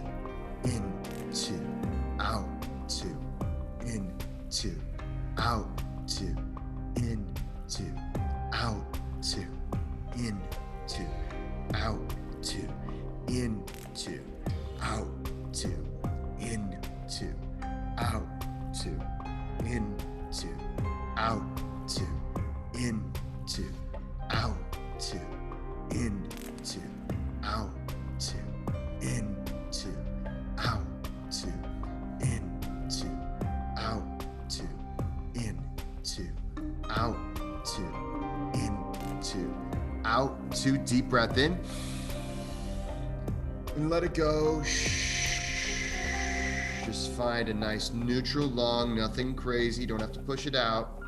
in, 2, out, 2, in, 2, out, 2, in, 2, out, 2, in, 2, out, 2, in, 2, out, 2, in, 2, out, 2, in, 2, out, 2, in, 2, out, 2, in, 2, out, 2, in, 2, out, 2, in, 2, out, 2, in, 2, out, 2, in, 2, out, 2. Deep breath in. And let it go. Just find a nice neutral lung, nothing crazy. Don't have to push it out.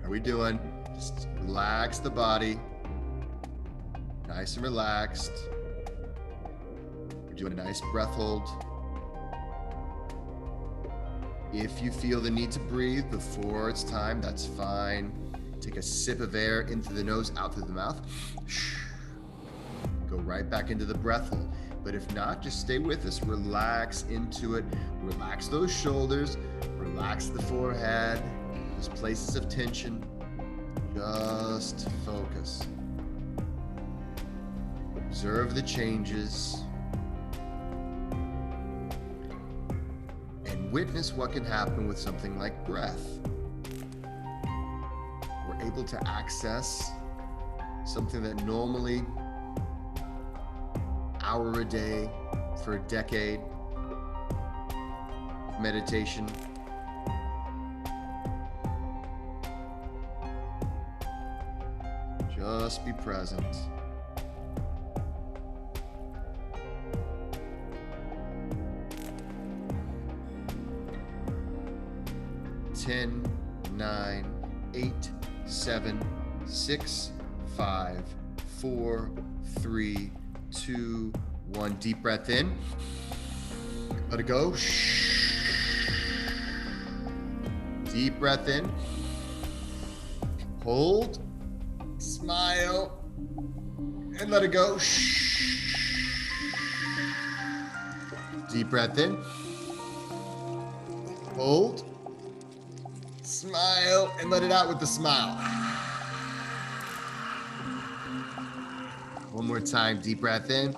How are we doing? Just relax the body. Nice and relaxed. We're doing a nice breath hold. If you feel the need to breathe before it's time, that's fine. Take a sip of air in through the nose, out through the mouth. Go right back into the breath hold. But if not, just stay with us. Relax into it. Relax those shoulders. Relax the forehead. Those places of tension. Just focus. Observe the changes. And witness what can happen with something like breath. We're able to access something that normally, hour a day for a decade, meditation. Just be present. Ten, 9, 8, 7, 6, 5, 4, 3, 2, 1. Deep breath in. Let it go. Deep breath in. Hold. Smile. And let it go. Deep breath in. Hold. Smile. And let it out with the smile. One more time. Deep breath in.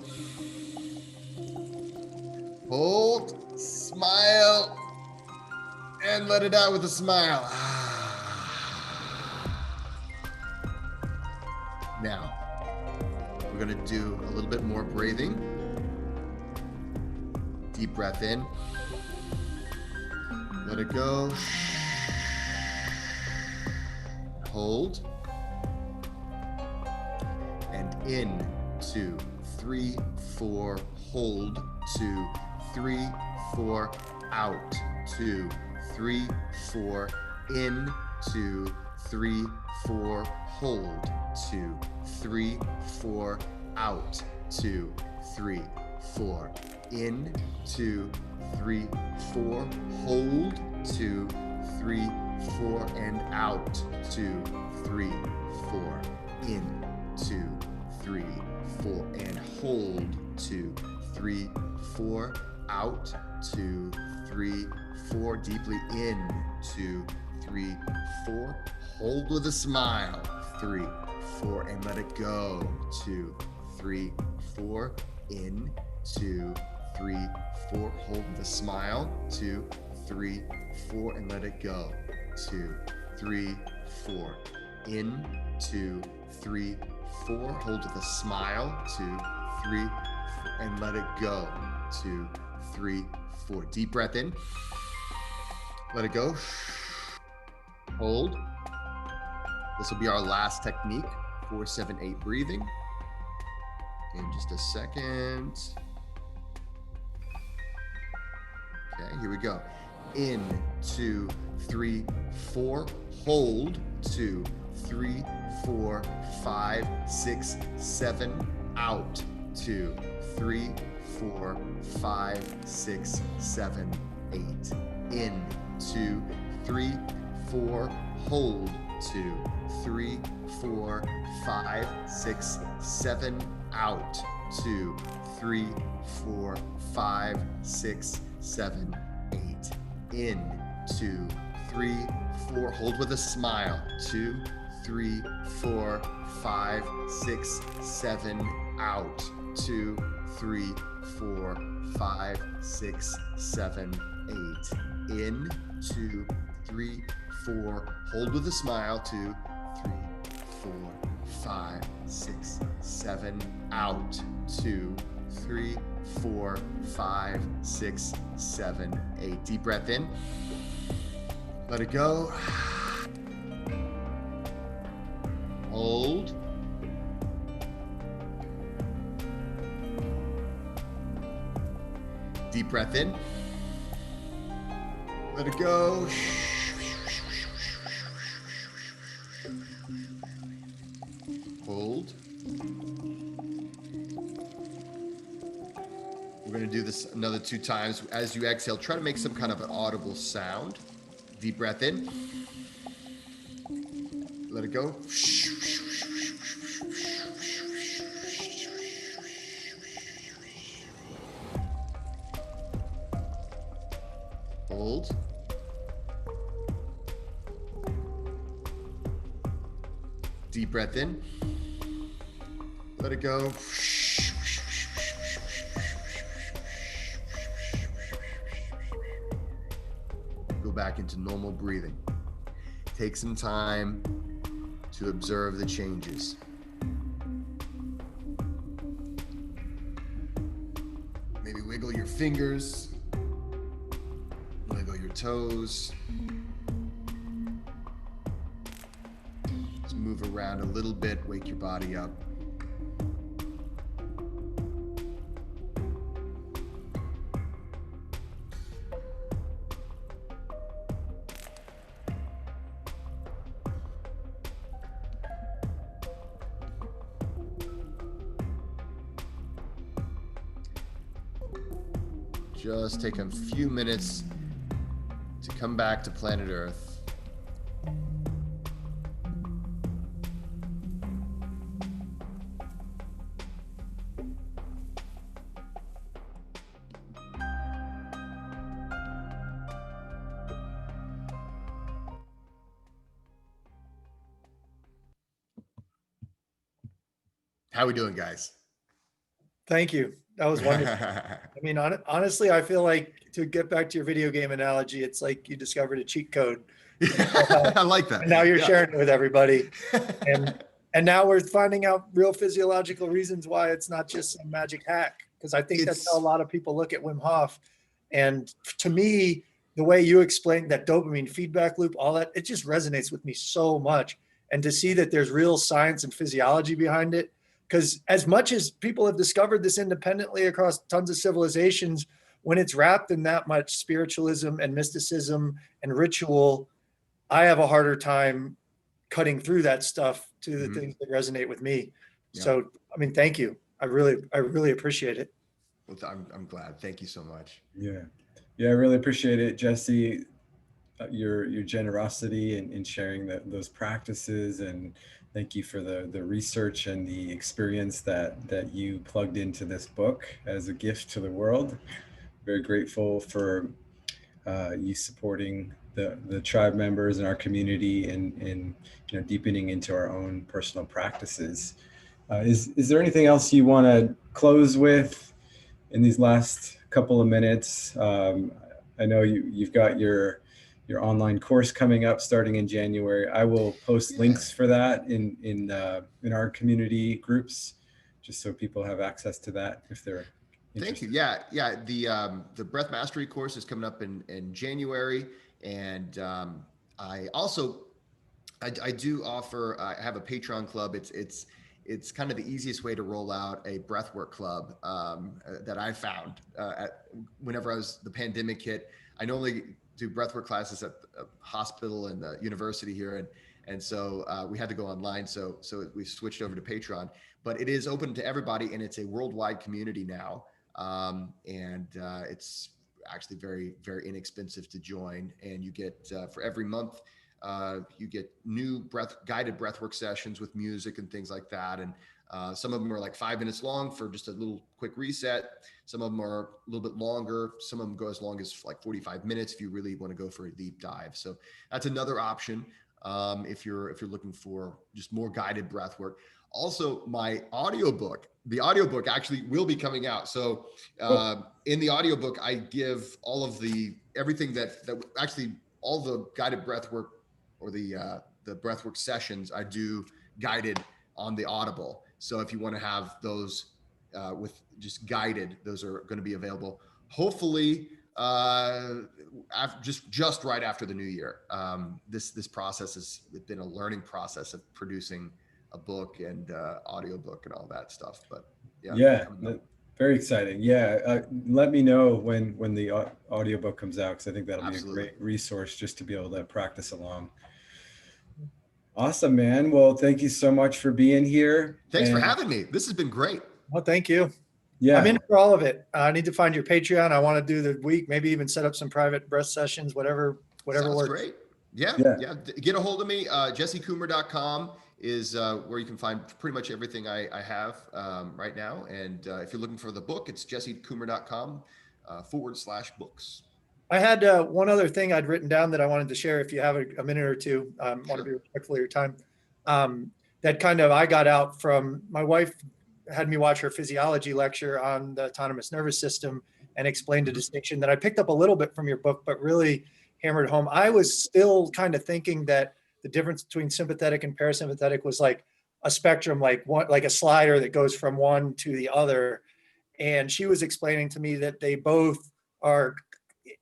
Hold. Smile. And let it out with a smile. Now, we're going to do a little bit more breathing. Deep breath in. Let it go. Hold. And in, 2, 3, 4. Hold. 2, 3, 4. Out. 2, 3, 4. In. 2, 3, 4. Hold. 2, 3, 4. Out. 2, 3, 4. In. 2, 3, 4. Hold. 2, 3, 4. And out. 2, 3, 4. In. 2, 3, 4. And hold. 2, 3, 4. Out. 2, 3, 4. Deeply in. 2, 3, 4. Hold with a smile. 3, 4. And let it go. 2, 3, 4. In. 2, 3, 4. Hold with a smile. 2, 3, 4. And let it go. 2, 3, 4. In. 2, 3, 4. Hold with a smile. 2, 3, 4. And let it go. 2, 3, 4. Deep breath in. Let it go. Hold. This will be our last technique, 4, 7, 8 breathing. In just a second. Okay, here we go. In, 2, 3, 4. Hold. 2, 3, 4, 5, 6, 7. Out. 2, 3, 4, 5, 6, 7, 8. In. 2, 3, 4. Hold. 2, 3, 4, 5, 6, 7. Out. 2, 3, 4, 5, 6, 7, 8. In. 2, 3, 4. Hold with a smile. 2, 3, 4, 5, 6, 7. Out. 2, 3, 4, 5, 6, 7, 8. In. 2, 3, 4. Hold with a smile. 2, 3, 4, 5, 6, 7. Out. 2, 3, 4, 5, 6, 7, 8. Deep breath in. Let it go. Hold. Deep breath in. Let it go. Hold. We're going to do this another 2 times. As you exhale, try to make some kind of an audible sound. Deep breath in. Let it go. Hold. Deep breath in. Let it go. back into normal breathing. Take some time to observe the changes. Maybe wiggle your fingers, wiggle your toes. Just move around a little bit, wake your body up. Just take a few minutes to come back to planet Earth. How we doing, guys? Thank you. That was wonderful. I mean, honestly, I feel like, to get back to your video game analogy, it's like you discovered a cheat code. I like that. And now you're sharing it with everybody. And now we're finding out real physiological reasons why it's not just some magic hack. Because I think that's how a lot of people look at Wim Hof. And to me, the way you explained that dopamine feedback loop, all that, it just resonates with me so much. And to see that there's real science and physiology behind it, because as much as people have discovered this independently across tons of civilizations, when it's wrapped in that much spiritualism and mysticism and ritual, I have a harder time cutting through that stuff to the things that resonate with me. Yeah. So, I mean, thank you. I really appreciate it. Well, I'm glad. Thank you so much. Yeah. Yeah, I really appreciate it, Jesse. Your generosity in sharing those practices, and thank you for the research and the experience that you plugged into this book as a gift to the world. Very grateful for you supporting the tribe members in our community and deepening into our own personal practices. Is there anything else you want to close with in these last couple of minutes? I know you've got your online course coming up starting in January. I will post links for that in our community groups, just so people have access to that if they're interested. Thank you. Yeah. The Breath Mastery course is coming up in January, and I also do offer. I have a Patreon club. It's kind of the easiest way to roll out a breathwork club that I found whenever the pandemic hit. I normally do breathwork classes at the hospital and the university here, and so we had to go online. So we switched over to Patreon, but it is open to everybody, and it's a worldwide community now, and it's actually very, very inexpensive to join. And you get for every month, you get new guided breathwork sessions with music and things like that. And some of them are like 5 minutes long for just a little quick reset. Some of them are a little bit longer. Some of them go as long as like 45 minutes if you really want to go for a deep dive. So that's another option if you're looking for just more guided breathwork. Also, the audiobook actually will be coming out. So in the audiobook, I give all of everything that actually all the guided breathwork or the breathwork sessions I do guided on the Audible. So if you want to have those with just guided, those are going to be available. Hopefully, just right after the new year. This process has been a learning process of producing a book and audiobook and all that stuff. But yeah, very exciting. Yeah, let me know when the audiobook comes out, because I think that'll be a great resource just to be able to practice along. Awesome, man. Well, thank you so much for being here. Thanks for having me. This has been great. Well, thank you. Yeah, I'm in for all of it. I need to find your Patreon. I want to do the week, maybe even set up some private breath sessions, whatever Sounds works. Great. Yeah. Get a hold of me. JesseCoomer.com is where you can find pretty much everything I have right now. And if you're looking for the book, it's JesseCoomer.com /books. I had one other thing I'd written down that I wanted to share if you have a minute or two. I want to be respectful of your time. That kind of I got out from my wife had me watch her physiology lecture on the autonomous nervous system and explained a distinction that I picked up a little bit from your book, but really hammered home. I was still kind of thinking that the difference between sympathetic and parasympathetic was like a spectrum, like a slider that goes from one to the other. And she was explaining to me that they both are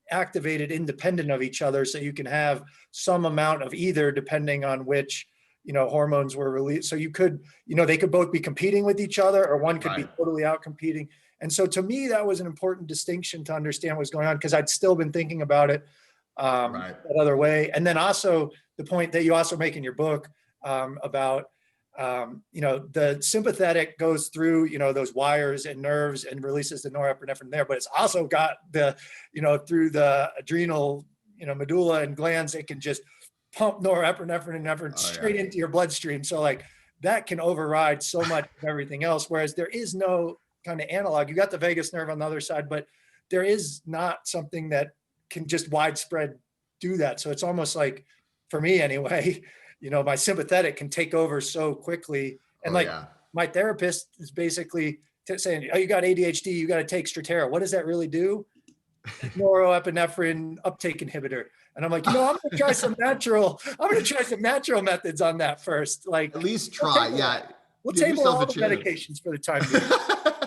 activated independent of each other. So you can have some amount of either depending on which, hormones were released. So you could, they could both be competing with each other, or one could be totally out competing. And so to me, that was an important distinction to understand what's going on, because I'd still been thinking about it that other way. And then also the point that you also make in your book about, the sympathetic goes through, those wires and nerves and releases the norepinephrine there, but it's also got the, through the adrenal, medulla and glands, it can just pump norepinephrine and epinephrine straight into your bloodstream. So like that can override so much of everything else. Whereas there is no kind of analog. You got the vagus nerve on the other side, but there is not something that can just widespread do that. So it's almost like, for me anyway, my sympathetic can take over so quickly. And my therapist is basically saying, oh, you got ADHD, you got to take Strattera. What does that really do? Norepinephrine uptake inhibitor. And I'm like, I'm going to try some natural methods on that first. Like at least try. We'll table all the medications for the time being.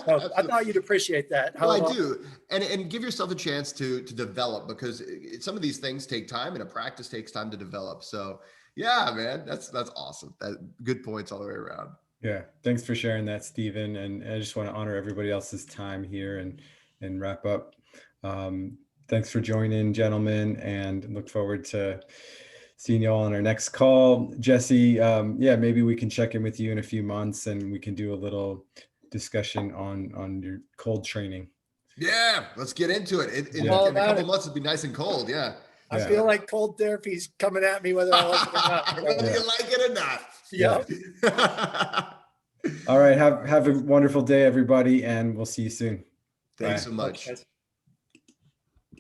So I thought you'd appreciate that. Well, I do. And give yourself a chance to develop, because some of these things take time, and a practice takes time to develop. So yeah, man, that's awesome. Good points all the way around. Yeah. Thanks for sharing that, Stephen. And I just want to honor everybody else's time here and wrap up. Thanks for joining, gentlemen, and look forward to seeing you all on our next call. Jesse, maybe we can check in with you in a few months and we can do a little discussion on your cold training. Yeah, let's get into it. In a couple months, it'll be nice and cold. Yeah. I feel like cold therapy's coming at me whether I like it or not. Whether you like it or not. Yeah. All right. Have a wonderful day, everybody, and we'll see you soon. Thanks so much. Okay.